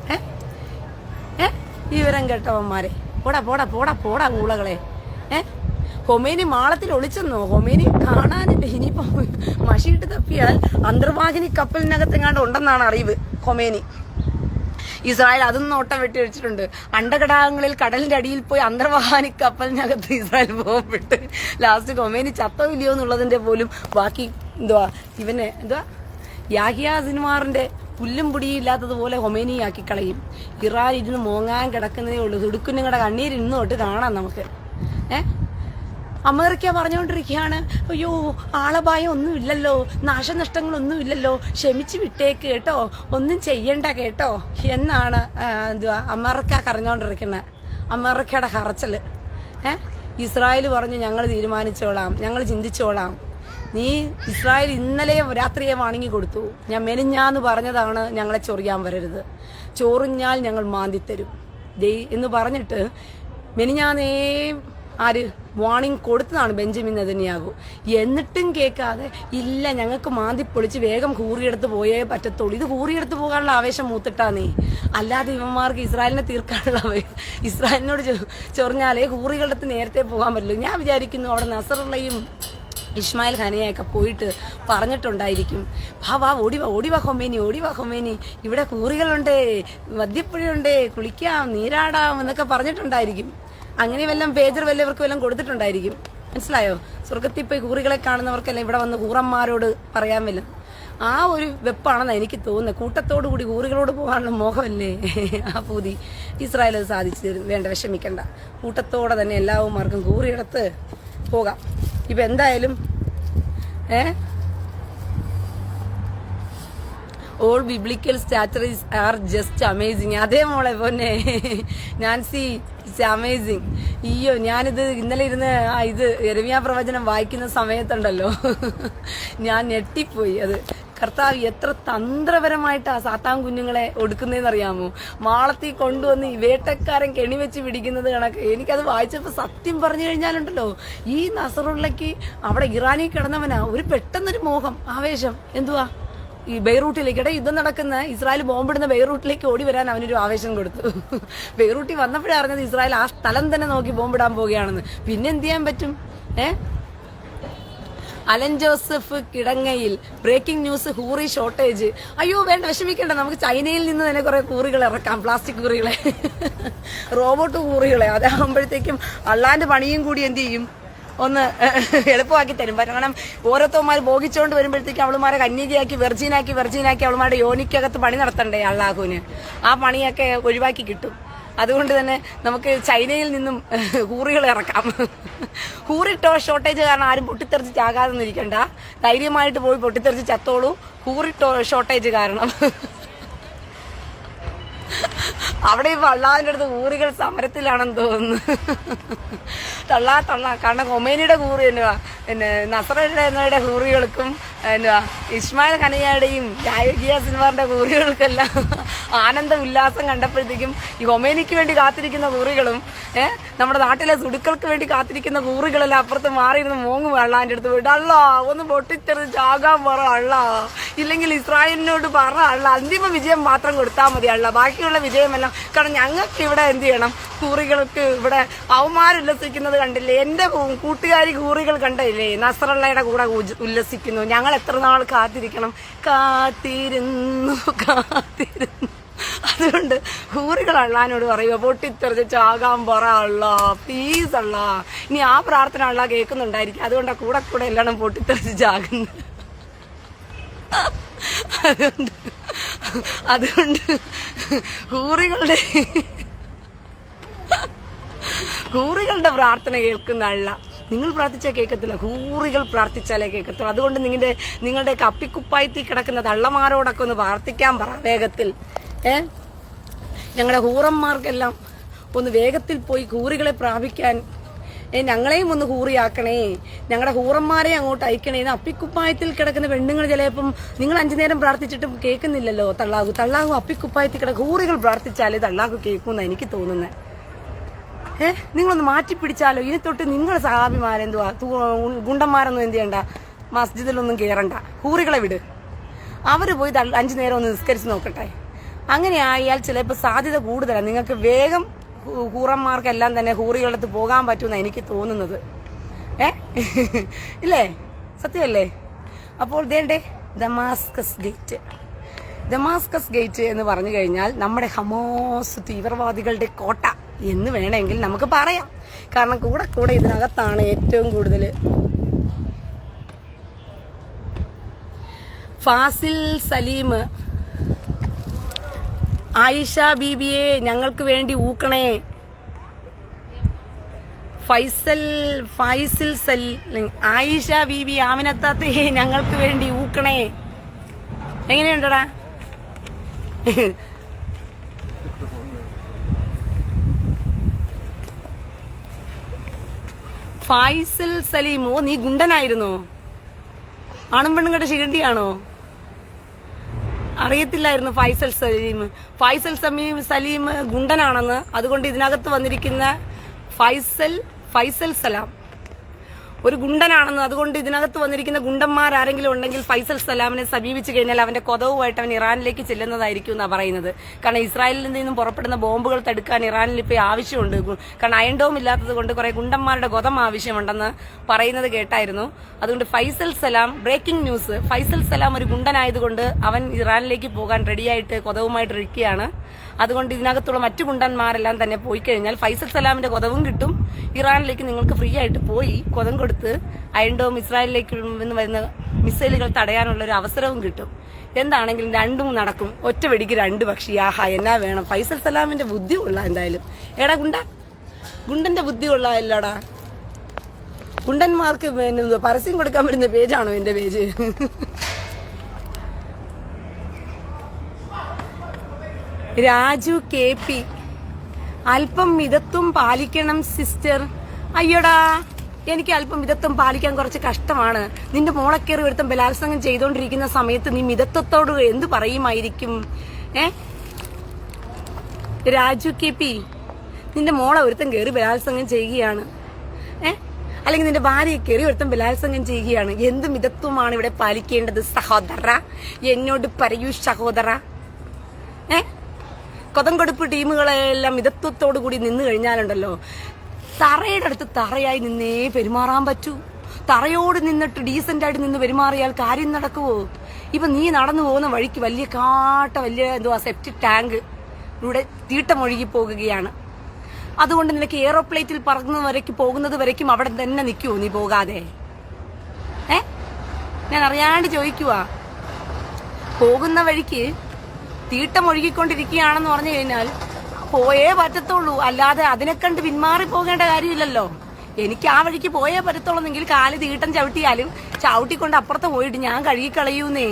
[SPEAKER 1] വിവരം കെട്ടവന്മാരെ, പോടാ പോടാ പോടാ പോടാ ഊളകളെ. ഹൊമേനി മാളത്തിൽ ഒളിച്ചെന്നോ? ഹൊമേനി കാണാനില്ല. ഇനിയിപ്പോ മഷിയിട്ട് തപ്പിയാൽ അന്തർവാഹിനി കപ്പലിനകത്തെങ്ങാണ്ട് ഉണ്ടെന്നാണ് അറിവ്. ഹൊമേനി ഇസ്രായേൽ അതും നോട്ടം വെട്ടി വെച്ചിട്ടുണ്ട്. അണ്ടകടാകങ്ങളിൽ കടലിന്റെ അടിയിൽ പോയി അന്തർവാഹിനി കപ്പലിനകത്ത് ഇസ്രായേൽ ബോംബിട്ട് ലാസ്റ്റ് ഹൊമേനി ചത്തോ ഇല്ലയോ എന്നുള്ളതിന്റെ പോലും ബാക്കി യാഹിയ സിൻവാറിന്റെ പുല്ലും പൊടിയും ഇല്ലാത്തതുപോലെ ഹൊമേനിയാക്കി കളയും. ഇറാൻ ഇരുന്ന് മോങ്ങാൻ കിടക്കുന്നതേ ഉള്ളൂ. തുടുക്കുഞ്ഞുങ്ങളുടെ കണ്ണീര് ഇന്ന് തൊട്ട് കാണാം നമുക്ക്. അമേരിക്ക പറഞ്ഞുകൊണ്ടിരിക്കുകയാണ്, അയ്യോ ആളപായം ഒന്നുമില്ലല്ലോ, നാശനഷ്ടങ്ങളൊന്നുമില്ലല്ലോ, ക്ഷമിച്ചു വിട്ടേക്ക് കേട്ടോ, ഒന്നും ചെയ്യണ്ട കേട്ടോ എന്നാണ് അമേരിക്ക കരഞ്ഞോണ്ടിരിക്കുന്നത്. അമേരിക്കയുടെ കറച്ചല്. ഇസ്രായേൽ പറഞ്ഞു ഞങ്ങൾ തീരുമാനിച്ചോളാം, ഞങ്ങൾ ചിന്തിച്ചോളാം. നീ ഇസ്രായേൽ ഇന്നലെ രാത്രിയെ വാണിങ്ങി കൊടുത്തു. ഞാൻ മെലിഞ്ഞാന്ന് പറഞ്ഞതാണ് ഞങ്ങളെ ചൊറിയാൻ വരരുത്, ചോറിഞ്ഞാൽ ഞങ്ങൾ മാന്തിത്തരും എന്ന് പറഞ്ഞിട്ട് മെലിഞ്ഞാന്നേ വാണിംഗ് കൊടുത്തതാണ് ബെഞ്ചമിൻ നെതന്യാഹു. എന്നിട്ടും കേൾക്കാതെ ഇല്ല ഞങ്ങൾക്ക് മാന്തിപ്പൊളിച്ച് വേഗം കൂറിയെടുത്ത് പോയേ പറ്റത്തുള്ളൂ. ഇത് കൂറിയെടുത്ത് പോകാനുള്ള ആവേശം മൂത്തിട്ടാ നീ, അല്ലാതെ ഇവന്മാർക്ക് ഇസ്രായേലിനെ തീർക്കാനുള്ള ഇസ്രായേലിനോട് ചൊറിഞ്ഞാലേ കൂറികളുടെ അടുത്ത് നേരത്തെ പോകാൻ പറ്റുള്ളൂ. ഞാൻ വിചാരിക്കുന്നു അവിടെ നസറുള്ളയും ഇസ്മായിൽ ഖാനിയൊക്കെ പോയിട്ട് പറഞ്ഞിട്ടുണ്ടായിരിക്കും, വാ ഓടിവാ ഹൊമേനി, ഇവിടെ കൂറികളുണ്ടേ, മദ്യപ്പുഴയുണ്ടേ, കുളിക്കാം, നീരാടാം എന്നൊക്കെ പറഞ്ഞിട്ടുണ്ടായിരിക്കും. അങ്ങനെ വല്ലതും പേജർ വല്ലവർക്ക് വല്ലതും കൊടുത്തിട്ടുണ്ടായിരിക്കും. മനസ്സിലായോ? സ്വർഗത്തിൽ പോയി കൂറികളെ കാണുന്നവർക്കെല്ലാം ഇവിടെ വന്ന് കൂറന്മാരോട് പറയാൻ വല്ല ആ ഒരു വെപ്പാണെന്നാണ് എനിക്ക് തോന്നുന്നത്. കൂട്ടത്തോടു കൂടി കൂറികളോട് പോകാനുള്ള മോഹമല്ലേ ആ പൂതി. ഇസ്രായേൽ അത് സാധിച്ചു തരും, വേണ്ട വിഷമിക്കണ്ട. കൂട്ടത്തോടെ തന്നെ എല്ലാവന്മാർക്കും കൂറിയെടുത്ത് പോകാം. ഇപ്പൊ എന്തായാലും all biblical stories are just amazing. അതേ മോളെ പൊന്നെ നാൻസി, ഇറ്റ്സ് അമേസിങ്. അയ്യോ ഞാനിത് ഇന്നലെ ഇരുന്ന് യെരമ്യാ പ്രവചനം വായിക്കുന്ന സമയത്തുണ്ടല്ലോ ഞാൻ ഞെട്ടിപ്പോയി. അത് കർത്താവ് എത്ര തന്ത്രപരമായിട്ടാ സാത്താൻ കുഞ്ഞുങ്ങളെ ഒടുക്കുന്നതെന്നറിയാമോ? മാളത്തിൽ കൊണ്ടുവന്ന് ഈ വേട്ടക്കാരൻ കെണിവെച്ച് പിടിക്കുന്നത് കണക്ക്. എനിക്കത് വായിച്ചപ്പോൾ സത്യം പറഞ്ഞു കഴിഞ്ഞാലുണ്ടല്ലോ, ഈ നസറുള്ളക്ക് അവിടെ ഇറാനിൽ കിടന്നവനാ ഒരു പെട്ടെന്നൊരു മോഹം, ആവേശം. എന്തുവാ ഈ ബെയ്റൂട്ടിലേക്ക് യുദ്ധം നടക്കുന്ന ഇസ്രായേൽ ബോംബിടുന്ന ബെയ്റൂട്ടിലേക്ക് ഓടി വരാൻ അവനൊരു ആവേശം കൊടുത്തു. ബെയ്റൂട്ടിൽ വന്നപ്പോഴേ അറിഞ്ഞത് ഇസ്രായേൽ ആ സ്ഥലം തന്നെ നോക്കി ബോംബിടാൻ പോവുകയാണെന്ന്. പിന്നെ എന്ത് ചെയ്യാൻ പറ്റും? അലൻ ജോസഫ് കിടങ്ങയിൽ ബ്രേക്കിംഗ് ന്യൂസ്, ഹൂറി ഷോർട്ടേജ്. അയ്യോ വേണ്ട വിഷമിക്കേണ്ട, നമുക്ക് ചൈനയിൽ നിന്ന് തന്നെ കുറെ കൂറികൾ ഇറക്കാം, പ്ലാസ്റ്റിക് കൂറികളെ, റോബോട്ട് കൂറികളെ. അതാകുമ്പോഴത്തേക്കും അള്ളാന്റെ പണിയും കൂടി എന്ത് ചെയ്യും, ഒന്ന് എളുപ്പമാക്കി തരും. കാരണം ഓരോരുത്തന്മാർ ഭോഗിച്ചുകൊണ്ട് വരുമ്പോഴത്തേക്കും അവളുമാരെ കന്യകയാക്കി വെർജീനാക്കി അവളുമാരുടെ യോനിക്കകത്ത് പണി നടത്തണ്ടേ അള്ളാഹുവിന്. ആ പണിയൊക്കെ ഒഴിവാക്കി കിട്ടും. അതുകൊണ്ട് തന്നെ നമുക്ക് ചൈനയിൽ നിന്നും ഹൂറികൾ ഇറക്കാം. ഹൂറി ഷോർട്ടേജ് കാരണം ആരും പൊട്ടിത്തെറിച്ച് ചാകാതെ ഇരിക്കണ്ട, ധൈര്യമായിട്ട് പോയി പൊട്ടിത്തെറിച്ച് ചത്തോളൂ. ഹൂറി ഷോർട്ടേജ് കാരണം അവിടെ ഇപ്പൊ അള്ളാഹിന്റെ അടുത്ത് ഹൂറികൾ സമരത്തിലാണെന്ന് തോന്നുന്നു. തള്ളാ കാരണം കൊമേനിയുടെ ഹൂറി എന്തുവാ, പിന്നെ നസറുടെ ഹൂറികൾക്കും എന്തുവാ ഇസ്മായിൽ ഖനിയയുടെയും യാഹിയ സിൻവാറിന്റെ ഹൂറികൾക്കെല്ലാം ആനന്ദ ഉല്ലാസം കണ്ടപ്പോഴത്തേക്കും ഈ കൊമേനിക്ക് വേണ്ടി കാത്തിരിക്കുന്ന ഹൂറികളും നമ്മുടെ നാട്ടിലെ സുടുക്കൾക്ക് വേണ്ടി കാത്തിരിക്കുന്ന ഹൂറികളെല്ലാം അപ്പുറത്ത് മാറിയിരുന്ന് മോങ്ങും അള്ളാഹിന്റെ അടുത്ത് പോയിട്ട്, അള്ളാ ഒന്ന് പൊട്ടിത്തെറിച്ച് ചാകാൻ പറ അള്ളാ, ഇല്ലെങ്കിൽ ഇസ്രായേലിനോട് പറ അള്ള, അന്തിമ വിജയം മാത്രം കൊടുത്താൽ മതി അള്ള, ബാക്കിയുള്ള വിജയമെല്ലാം. കാരണം ഞങ്ങൾക്ക് ഇവിടെ എന്ത് ചെയ്യണം, ഹൂറികൾക്ക് ഇവിടെ അവന്മാർ ഉല്ലസിക്കുന്നത് കണ്ടില്ലേ, എന്റെ കൂട്ടുകാരി ഹൂറികൾ കണ്ടില്ലേ നസറുള്ളയുടെ കൂടെ ഉല്ലസിക്കുന്നു. ഞങ്ങൾ എത്ര നാൾ കാത്തിരിക്കണം, കാത്തിരുന്നു. അതുകൊണ്ട് ഹൂറികൾ അള്ളഹാനോട് പറയുക, പൊട്ടിത്തെറിച്ച് ചാകാൻ പറ അള്ള, പ്ലീസ് അള്ള. ഇനി ആ പ്രാർത്ഥന അള്ള കേൾക്കുന്നുണ്ടായിരിക്കും, അതുകൊണ്ടാണ് കൂടെ എല്ലാം പൊട്ടിത്തെറിച്ച് ചാകുന്നത്. അതുകൊണ്ട് ഹൂറികളുടെ പ്രാർത്ഥന കേൾക്കുന്ന അല്ല, നിങ്ങൾ പ്രാർത്ഥിച്ചാൽ കേൾക്കത്തില്ല, ഹൂറികൾ പ്രാർത്ഥിച്ചാലേ കേൾക്കത്തുള്ളൂ. അതുകൊണ്ട് നിങ്ങളുടെ കപ്പിക്കുപ്പായത്തിൽ കിടക്കുന്ന തള്ളമാരോടൊക്കെ ഒന്ന് പ്രാർത്ഥിക്കാൻ പറ വേഗത്തിൽ. ഞങ്ങളുടെ ഹൂറന്മാർക്കെല്ലാം ഒന്ന് വേഗത്തിൽ പോയി ഹൂറികളെ പ്രാപിക്കാൻ ഞങ്ങളെയും ഒന്ന് ഹൂറിയാക്കണേ, ഞങ്ങളുടെ ഹൂറന്മാരെ അങ്ങോട്ട് അയക്കണേ. അപ്പിക്കുപ്പായത്തിൽ കിടക്കുന്ന പെണ്ണുങ്ങൾ ചിലപ്പം നിങ്ങൾ 5 നേരം പ്രാർത്ഥിച്ചിട്ടും കേൾക്കുന്നില്ലല്ലോ. തള്ളാഹു അപ്പിക്കുപ്പായത്തിൽ കിടക്കും. ഹൂറികൾ പ്രാർത്ഥിച്ചാലേ തള്ളാഹു കേൾക്കുമെന്നാണ് എനിക്ക് തോന്നുന്നത്. നിങ്ങളൊന്ന് മാറ്റിപ്പിടിച്ചാലോ. ഇനി തൊട്ട് നിങ്ങൾ സഹാബിമാരെന്തുവാ ഗുണ്ടന്മാരൊന്നും എന്ത് ചെയ്യണ്ട, മസ്ജിദിലൊന്നും കയറണ്ട, ഹൂറികളെ വിട്. അവര് പോയി 5 നേരം ഒന്ന് നിസ്കരിച്ച് നോക്കട്ടെ. അങ്ങനെ ആയാൽ ചിലപ്പോൾ സാധ്യത കൂടുതലാണ്. നിങ്ങൾക്ക് വേഗം ഹൂറന്മാർക്കെല്ലാം തന്നെ ഹൂറികളടുത്ത് പോകാൻ പറ്റുമെന്നാണ് എനിക്ക് തോന്നുന്നത്. ഇല്ലേ, സത്യമല്ലേ? അപ്പോൾ ഇതേണ്ടേ ദമാസ്കസ് ഗേറ്റ് എന്ന് പറഞ്ഞു കഴിഞ്ഞാൽ നമ്മുടെ ഹമാസ് തീവ്രവാദികളുടെ കോട്ട എന്ന് വേണമെങ്കിൽ നമുക്ക് പറയാം. കാരണം കൂടെ ഇതിനകത്താണ് ഏറ്റവും കൂടുതൽ ഫാസിൽ സലീം, ആയിഷ ബീബിയെ ഞങ്ങൾക്ക് വേണ്ടി ഊക്കണേ, ഫൈസിൽ സലീം, ആയിഷ ബീബി ആമിനത്താത്തയെ ഞങ്ങൾക്ക് വേണ്ടി ഊക്കണേ. എങ്ങനെയുണ്ടടാ? ഫൈസൽ സലീം, ഓ നീ ഗുണ്ടനായിരുന്നോ? ആണും പെണ്ണും കേട്ട ശിഖണ്ഡിയാണോ? അറിയത്തില്ലായിരുന്നു ഫൈസൽ സലീം ഗുണ്ടനാണെന്ന്. അതുകൊണ്ട് ഇതിനകത്ത് വന്നിരിക്കുന്ന ഫൈസൽ സലാം ഒരു ഗുണ്ടനാണെന്ന്. അതുകൊണ്ട് ഇതിനകത്ത് വന്നിരിക്കുന്ന ഗുണ്ടന്മാരാരെങ്കിലും ഉണ്ടെങ്കിൽ ഫൈസൽ സലാമിനെ സമീപിച്ചു കഴിഞ്ഞാൽ അവന്റെ കൊതവുമായിട്ട് അവൻ ഇറാനിലേക്ക് ചെല്ലുന്നതായിരിക്കും എന്നാണ് പറയുന്നത്. കാരണം ഇസ്രായേലിൽ നിന്നും പുറപ്പെടുന്ന ബോംബുകൾ തടുക്കാൻ ഇറാനിൽ ഇപ്പോൾ ആവശ്യമുണ്ട്. കാരണം അയൺ ഡോം ഇല്ലാത്തത് കൊണ്ട് കുറെ ഗുണ്ടന്മാരുടെ കൊതം ആവശ്യമുണ്ടെന്ന് പറയുന്നത് കേട്ടായിരുന്നു. അതുകൊണ്ട് ഫൈസൽ സലാം, ബ്രേക്കിംഗ് ന്യൂസ്, ഫൈസൽ സലാം ഒരു ഗുണ്ടനായതുകൊണ്ട് അവൻ ഇറാനിലേക്ക് പോകാൻ റെഡിയായിട്ട് കൊതവുമായിട്ട് ഇരിക്കുകയാണ്. അതുകൊണ്ട് ഇതിനകത്തുള്ള മറ്റു ഗുണ്ടന്മാരെല്ലാം തന്നെ പോയി കഴിഞ്ഞാൽ ഫൈസൽ സലാമിന്റെ കൊതവും കിട്ടും. ഇറാനിലേക്ക് നിങ്ങൾക്ക് ഫ്രീ ആയിട്ട് പോയി കൊതം കൊടുത്ത് അയൺ ഡോം ഇസ്രായേലിലേക്ക് നിന്ന് വരുന്ന മിസൈലുകൾ തടയാനുള്ള ഒരു അവസരവും കിട്ടും. എന്താണെങ്കിലും രണ്ടും നടക്കും. ഒറ്റ വെടിക്ക് 2 പക്ഷി. ആഹാ, എന്നാ വേണം. ഫൈസൽ സലാമിന്റെ ബുദ്ധി കൊള്ളാം എന്തായാലും. എടാ ഗുണ്ടന്റെ ബുദ്ധി കൊള്ളാമല്ലോടാ. ഗുണ്ടന്മാർക്ക് പരസ്യം കൊടുക്കാൻ പറ്റുന്ന പേജാണോ എന്റെ പേജ്? രാജു KP, അല്പം മിതത്വം പാലിക്കണം സിസ്റ്റർ. അയ്യോടാ, എനിക്ക് അല്പം മിതത്വം പാലിക്കാൻ കുറച്ച് കഷ്ടമാണ്. നിന്റെ മോളക്കേറി ഒരുത്തം ബലാത്സംഗം ചെയ്തോണ്ടിരിക്കുന്ന സമയത്ത് നീ മിതത്വത്തോട് എന്ത് പറയുമായിരിക്കും? രാജു KP, നിന്റെ മോളെ ഒരുത്തം കയറി ബലാത്സംഗം ചെയ്യുകയാണ്, അല്ലെങ്കിൽ നിന്റെ ഭാര്യയെ കയറി ഒരുത്തം ബലാത്സംഗം ചെയ്യുകയാണ്. എന്ത് മിതത്വമാണ് ഇവിടെ പാലിക്കേണ്ടത് സഹോദര? എന്നോട് പറയൂ സഹോദര. കൊതംകൊടുപ്പ് ടീമുകളെല്ലാം മിതത്വത്തോടു കൂടി നിന്ന് കഴിഞ്ഞാലുണ്ടല്ലോ, തറയുടെ അടുത്ത് തറയായി നിന്നേ പെരുമാറാൻ പറ്റൂ. തറയോട് നിന്നിട്ട് ഡീസന്റ് ആയിട്ട് നിന്ന് പെരുമാറിയാൽ കാര്യം നടക്കുവോ? ഇപ്പൊ നീ നടന്നു പോകുന്ന വഴിക്ക് വലിയ സെപ്റ്റിക് ടാങ്ക് ഇവിടെ തീട്ടമൊഴുകി പോകുകയാണ്. അതുകൊണ്ട് നിനക്ക് എയറോപ്ലേറ്റിൽ പോകുന്നത് വരയ്ക്കും അവിടെ തന്നെ നിൽക്കുവോ നീ പോകാതെ? ഞാൻ അറിയാണ്ട് ചോദിക്കുവാ. പോകുന്ന വഴിക്ക് തീട്ടം ഒഴുകിക്കൊണ്ടിരിക്കുകയാണെന്ന് പറഞ്ഞു കഴിഞ്ഞാൽ പോയേ പറ്റത്തുള്ളൂ, അല്ലാതെ അതിനെ കണ്ട് പിന്മാറി പോകേണ്ട കാര്യമില്ലല്ലോ. എനിക്ക് ആ വഴിക്ക് പോയേ പറ്റത്തുള്ളൂന്നെങ്കിൽ കാല് തീട്ടം ചവിട്ടിയാലും ചവിട്ടിക്കൊണ്ട് അപ്പുറത്ത് പോയിട്ട് ഞാൻ കഴുകിക്കളയൂന്നേ.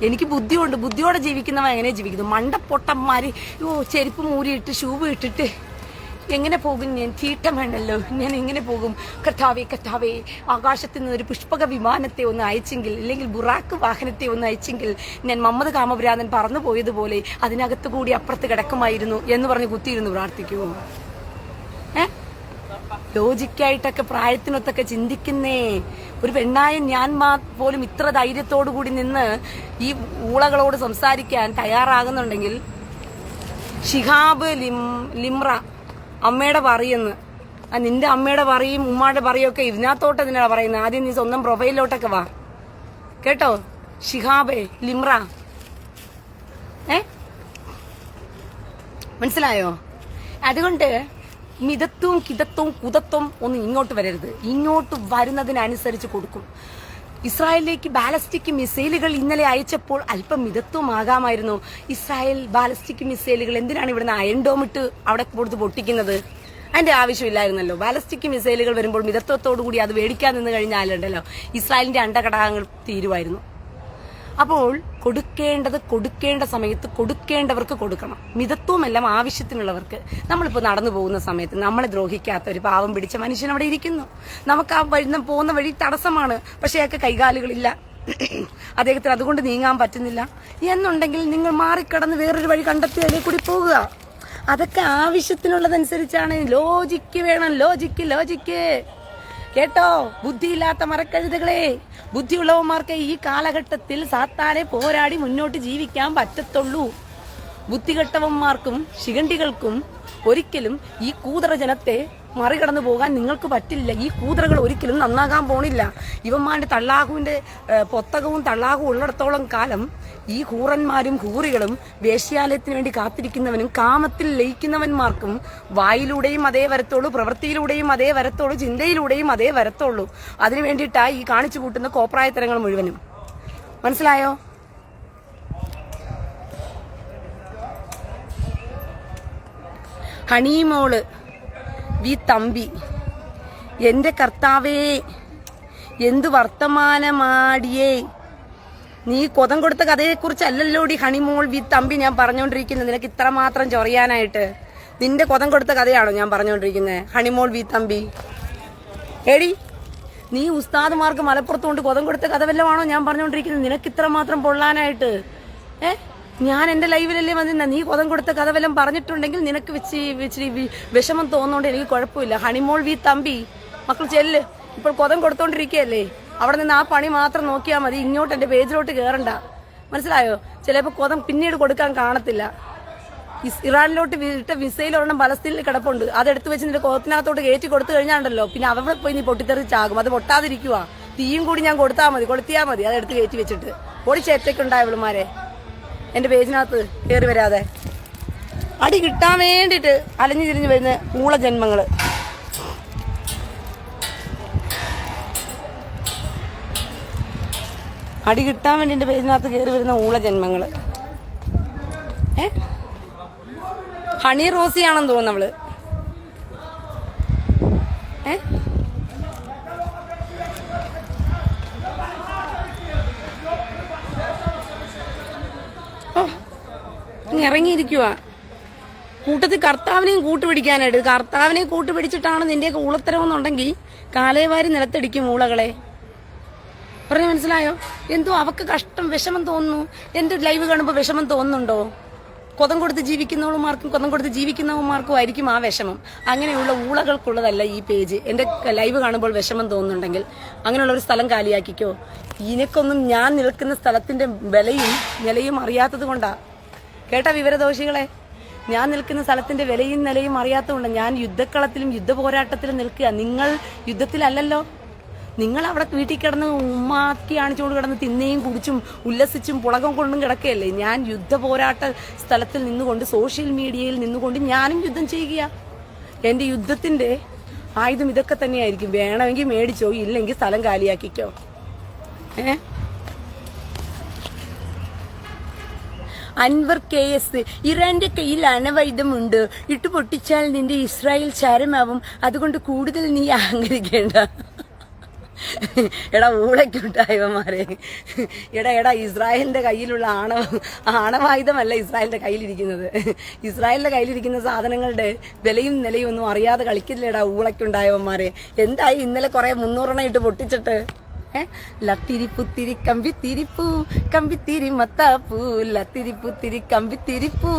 [SPEAKER 1] എനിക്ക് ബുദ്ധിയുണ്ട്. ബുദ്ധിയോടെ ജീവിക്കുന്നവൻ എങ്ങനെ ജീവിക്കുന്നു? മണ്ടപ്പൊട്ടന്മാര് ചെരുപ്പ് മൂരിയിട്ട് ഷൂവ് ഇട്ടിട്ട് എങ്ങനെ പോകും ഞാൻ? തീട്ടം വേണ്ടല്ലോ, ഞാൻ എങ്ങനെ പോകും? കർത്താവേ കർത്താവേ, ആകാശത്ത് നിന്ന് ഒരു പുഷ്പക വിമാനത്തെ ഒന്ന് അയച്ചെങ്കിൽ, അല്ലെങ്കിൽ ബുറാക്ക് വാഹനത്തെ ഒന്ന് അയച്ചെങ്കിൽ ഞാൻ മമ്മദ് കാമപുരാതൻ പറന്നു പോയതുപോലെ അതിനകത്ത് കൂടി അപ്പുറത്ത് കിടക്കുമായിരുന്നു എന്ന് പറഞ്ഞ് കുത്തിയിരുന്നു പ്രാർത്ഥിക്കുമോ? ലോജിക്കായിട്ടൊക്കെ പ്രായത്തിനൊത്തൊക്കെ ചിന്തിക്കുന്നേ. ഒരു പെണ്ണായ ഞാൻ പോലും ഇത്ര ധൈര്യത്തോടു കൂടി നിന്ന് ഈ ഊളകളോട് സംസാരിക്കാൻ തയ്യാറാകുന്നുണ്ടെങ്കിൽ ഷിഹാബ് ലിമ്ര അമ്മയുടെ പറയുന്നു. നിന്റെ അമ്മയുടെ പറയും ഉമ്മയുടെ പറയൊക്കെ ഇതിനകത്തോട്ട് എന്തിനാ പറയുന്നത്? ആദ്യം നീ സ്വന്തം പ്രൊഫൈലിലോട്ടൊക്കെ വാ കേട്ടോ. ഷിഹാബേ ലിമ്ര, മനസ്സിലായോ? അതുകൊണ്ട് മിതത്വവും കിതത്വവും കുതത്വം ഒന്നും ഇങ്ങോട്ട് വരരുത്. ഇങ്ങോട്ട് വരുന്നതിനനുസരിച്ച് കൊടുക്കും. ഇസ്രായേലിലേക്ക് ബാലിസ്റ്റിക് മിസൈലുകൾ ഇന്നലെ അയച്ചപ്പോൾ അല്പം മിതത്വമാകാമായിരുന്നു. ഇസ്രായേൽ ബാലിസ്റ്റിക് മിസൈലുകൾ എന്തിനാണ് ഇവിടുന്ന് അയൺഡോമിട്ട് അവിടെ കൊടുത്ത് പൊട്ടിക്കുന്നത്? അതിന്റെ ആവശ്യമില്ലായിരുന്നല്ലോ. ബാലിസ്റ്റിക് മിസൈലുകൾ വരുമ്പോൾ മിതത്വത്തോടു കൂടി അത് മേടിക്കാൻ നിന്ന് കഴിഞ്ഞാലുണ്ടല്ലോ ഇസ്രായേലിന്റെ അണ്ടഘടകങ്ങൾ തീരുമായിരുന്നു. അപ്പോൾ കൊടുക്കേണ്ട സമയത്ത് കൊടുക്കേണ്ടവർക്ക് കൊടുക്കണം. മിതത്വമെല്ലാം ആവശ്യത്തിനുള്ളവർക്ക്. നമ്മളിപ്പോൾ നടന്നു പോകുന്ന സമയത്ത് നമ്മളെ ദ്രോഹിക്കാത്ത ഒരു പാവം പിടിച്ച മനുഷ്യൻ അവിടെ ഇരിക്കുന്നു. നമുക്ക് ആ പോകുന്ന വഴി തടസ്സമാണ്, പക്ഷേ അയാൾക്ക് കൈകാലുകളില്ല, അദ്ദേഹത്തിന് അതുകൊണ്ട് നീങ്ങാൻ പറ്റുന്നില്ല എന്നുണ്ടെങ്കിൽ നിങ്ങൾ മാറിക്കടന്ന് വേറൊരു വഴി കണ്ടെത്തി അതിലെ കൂടി പോകുക. അതൊക്കെ ആവശ്യത്തിനുള്ളതനുസരിച്ചാണ്. ലോജിക്ക് വേണം, ലോജിക്ക് കേട്ടോ. ബുദ്ധിയില്ലാത്ത മരക്കഴുതകളെ, ബുദ്ധിയുള്ളവന്മാർക്ക് ഈ കാലഘട്ടത്തിൽ സാത്താനെ പോരാടി മുന്നോട്ട് ജീവിക്കാൻ പറ്റത്തുള്ളൂ. ബുദ്ധികെട്ടവന്മാർക്കും ശിഖണ്ഡികൾക്കും ഒരിക്കലും ഈ കൂതറ ജനത്തെ മറികടന്നു പോകാൻ നിങ്ങൾക്ക് പറ്റില്ല. ഈ കൂതറകൾ ഒരിക്കലും നന്നാകാൻ പോണില്ല. ഇവന്മാരുടെ തള്ളാഹുവിന്റെ പൊത്തകവും തള്ളാഹുവും ഉള്ളിടത്തോളം കാലം ഈ ഹൂറന്മാരും ഹൂറികളും വേശ്യാലയത്തിന് വേണ്ടി കാത്തിരിക്കുന്നവനും കാമത്തിൽ ലയിക്കുന്നവന്മാർക്കും വായിലൂടെയും അതേ വരത്തുള്ളൂ, പ്രവൃത്തിയിലൂടെയും അതേ വരത്തുള്ളൂ, ചിന്തയിലൂടെയും അതേ വരത്തുള്ളൂ. അതിനു വേണ്ടിയിട്ടാണ് ഈ കാണിച്ചു കൂട്ടുന്ന കോപ്രായത്തരങ്ങൾ മുഴുവനും. മനസ്സിലായോ? ഹണീമോള് വി തമ്പി, എന്റെ കർത്താവേ എന്തു വർത്തമാനമാടിയേ. നീ കൊതം കൊടുത്ത കഥയെക്കുറിച്ചല്ലല്ലോടി ഹണിമോൾ വി തമ്പി ഞാൻ പറഞ്ഞുകൊണ്ടിരിക്കുന്നത്. നിനക്ക് ഇത്രമാത്രം ചൊറിയാനായിട്ട് നിന്റെ കൊതം കൊടുത്ത കഥയാണോ ഞാൻ പറഞ്ഞുകൊണ്ടിരിക്കുന്നത്? ഹണിമോൾ വി തമ്പി എടി, നീ ഉസ്താദുമാർക്ക് മലപ്പുറത്തുകൊണ്ട് കൊതം കൊടുത്ത കഥ വല്ലതാണോ ഞാൻ പറഞ്ഞുകൊണ്ടിരിക്കുന്നത്? നിനക്ക് ഇത്രമാത്രം പൊള്ളാനായിട്ട് ഞാൻ എന്റെ ലൈവിലല്ലേ വന്നിരുന്ന. നീ കൊതം കൊടുത്ത കഥ വല്ലതും പറഞ്ഞിട്ടുണ്ടെങ്കിൽ നിനക്ക് ഇച്ചിരി വിഷമം തോന്നുന്നോണ്ട് എനിക്ക് കുഴപ്പമില്ല. ഹണിമോൾ വി തമ്പി, മക്കൾ ചെല്ല്. ഇപ്പോൾ കൊതം കൊടുത്തോണ്ടിരിക്കുകയല്ലേ, അവിടെ നിന്ന് ആ പണി മാത്രം നോക്കിയാൽ മതി. ഇങ്ങോട്ട് എന്റെ പേജിലോട്ട് കയറണ്ട, മനസ്സിലായോ? ചിലപ്പോൾ കൊതം പിന്നീട് കൊടുക്കാൻ കാണത്തില്ല. ഇറാനിലോട്ട് വിട്ട മിസൈൽ ഒരെണ്ണം പലസ്തീനിൽ കിടപ്പുണ്ട്. അതെടുത്ത് വെച്ച് നിന്റെ കൊതത്തിനകത്തോട്ട് കയറ്റി കൊടുത്തു കഴിഞ്ഞാണ്ടല്ലോ പിന്നെ അവിടെ പോയി നീ പൊട്ടിത്തെറിച്ചാകും. അത് പൊട്ടാതിരിക്കുക. തീയും കൂടി ഞാൻ കൊളുത്തിയാൽ മതി. അതെടുത്ത് കയറ്റി വെച്ചിട്ട് പൊടിച്ചേറ്റയ്ക്കുണ്ടായവളുമാരെ എന്റെ പേജിനകത്ത് കയറി വരാതെ അടി കിട്ടാൻ വേണ്ടിട്ട് അലഞ്ഞു തിരിഞ്ഞു വരുന്ന ഊളജന്മങ്ങള്. അടി കിട്ടാൻ വേണ്ടി എന്റെ പേജിനകത്ത് കയറി വരുന്ന ഊളജന്മങ്ങള്. ഹണി റോസിയാണെന്ന് തോന്നുന്നു അവള്. ഇറങ്ങിയിരിക്കുക കൂട്ടത്തിൽ കർത്താവിനെയും കൂട്ടുപിടിക്കാനായിട്ട്. കർത്താവിനെ കൂട്ടുപിടിച്ചിട്ടാണ് നിന്റെയൊക്കെ ഊളത്തരമെന്നുണ്ടെങ്കിൽ കാലേവാരി നിലത്തടിക്കും ഊളകളെ. പറഞ്ഞ മനസ്സിലായോ? എന്തോ അവക്ക് കഷ്ടം വിഷമം തോന്നുന്നു. എന്റെ ലൈവ് കാണുമ്പോൾ വിഷമം തോന്നുന്നുണ്ടോ? കൊതം കൊടുത്ത് ജീവിക്കുന്നവന്മാർക്കും ആയിരിക്കും ആ വിഷമം. അങ്ങനെയുള്ള ഊളകൾക്കുള്ളതല്ല ഈ പേജ്. എന്റെ ലൈവ് കാണുമ്പോൾ വിഷമം തോന്നുന്നുണ്ടെങ്കിൽ അങ്ങനെയുള്ള ഒരു സ്ഥലം കാലിയാക്കിക്കോ. ഇതിനൊക്കൊന്നും ഞാൻ നിൽക്കുന്ന സ്ഥലത്തിന്റെ വിലയും നിലയും അറിയാത്തത് കൊണ്ടാ കേട്ട വിവരദോഷികളെ. ഞാൻ നിൽക്കുന്ന സ്ഥലത്തിന്റെ വിലയും നിലയും അറിയാത്തതുകൊണ്ട് ഞാൻ യുദ്ധക്കളത്തിലും യുദ്ധ പോരാട്ടത്തിലും നിൽക്കുക. നിങ്ങൾ യുദ്ധത്തിലല്ലല്ലോ. നിങ്ങൾ അവിടെ വീട്ടിൽ കിടന്ന് ഉമ്മാക്കി കാണിച്ചുകൊണ്ട് കിടന്ന് തിന്നയും കുടിച്ചും ഉല്ലസിച്ചും പുളകം കൊണ്ടും കിടക്കുകയല്ലേ. ഞാൻ യുദ്ധ പോരാട്ട സ്ഥലത്തിൽ നിന്നുകൊണ്ട് സോഷ്യൽ മീഡിയയിൽ നിന്നുകൊണ്ട് ഞാനും യുദ്ധം ചെയ്യുക. എന്റെ യുദ്ധത്തിന്റെ ആയുധം ഇതൊക്കെ തന്നെയായിരിക്കും. വേണമെങ്കിൽ മേടിച്ചോ, ഇല്ലെങ്കിൽ സ്ഥലം കാലിയാക്കിക്കോ.
[SPEAKER 3] അൻവർ KS, ഇറാന്റെ കയ്യിൽ അണവായുധമുണ്ട്, ഇട്ട് പൊട്ടിച്ചാൽ നിന്റെ ഇസ്രായേൽ ചാരമാവും, അതുകൊണ്ട് കൂടുതൽ നീ അഹങ്കരിക്കേണ്ട. എടാ ഊളയ്ക്കുണ്ടായവന്മാരെ, എടാ ഇസ്രായേലിന്റെ കയ്യിലുള്ള ആണവായുധമല്ല ഇസ്രായേലിന്റെ കയ്യിലിരിക്കുന്നത്. ഇസ്രായേലിന്റെ കയ്യിലിരിക്കുന്ന സാധനങ്ങളുടെ വിലയും നിലയും ഒന്നും അറിയാതെ കളിക്കില്ലേടാ ഊളയ്ക്കുണ്ടായവന്മാരെ. എന്തായി ഇന്നലെ കുറെ 300 ഇട്ട് പൊട്ടിച്ചിട്ട്? ലത്തിരിപ്പുത്തിരി കമ്പിത്തിരിപ്പൂ, കമ്പിത്തിരി മത്താപ്പൂ, ലത്തിരിപ്പുത്തിരി കമ്പിത്തിരിപ്പൂ.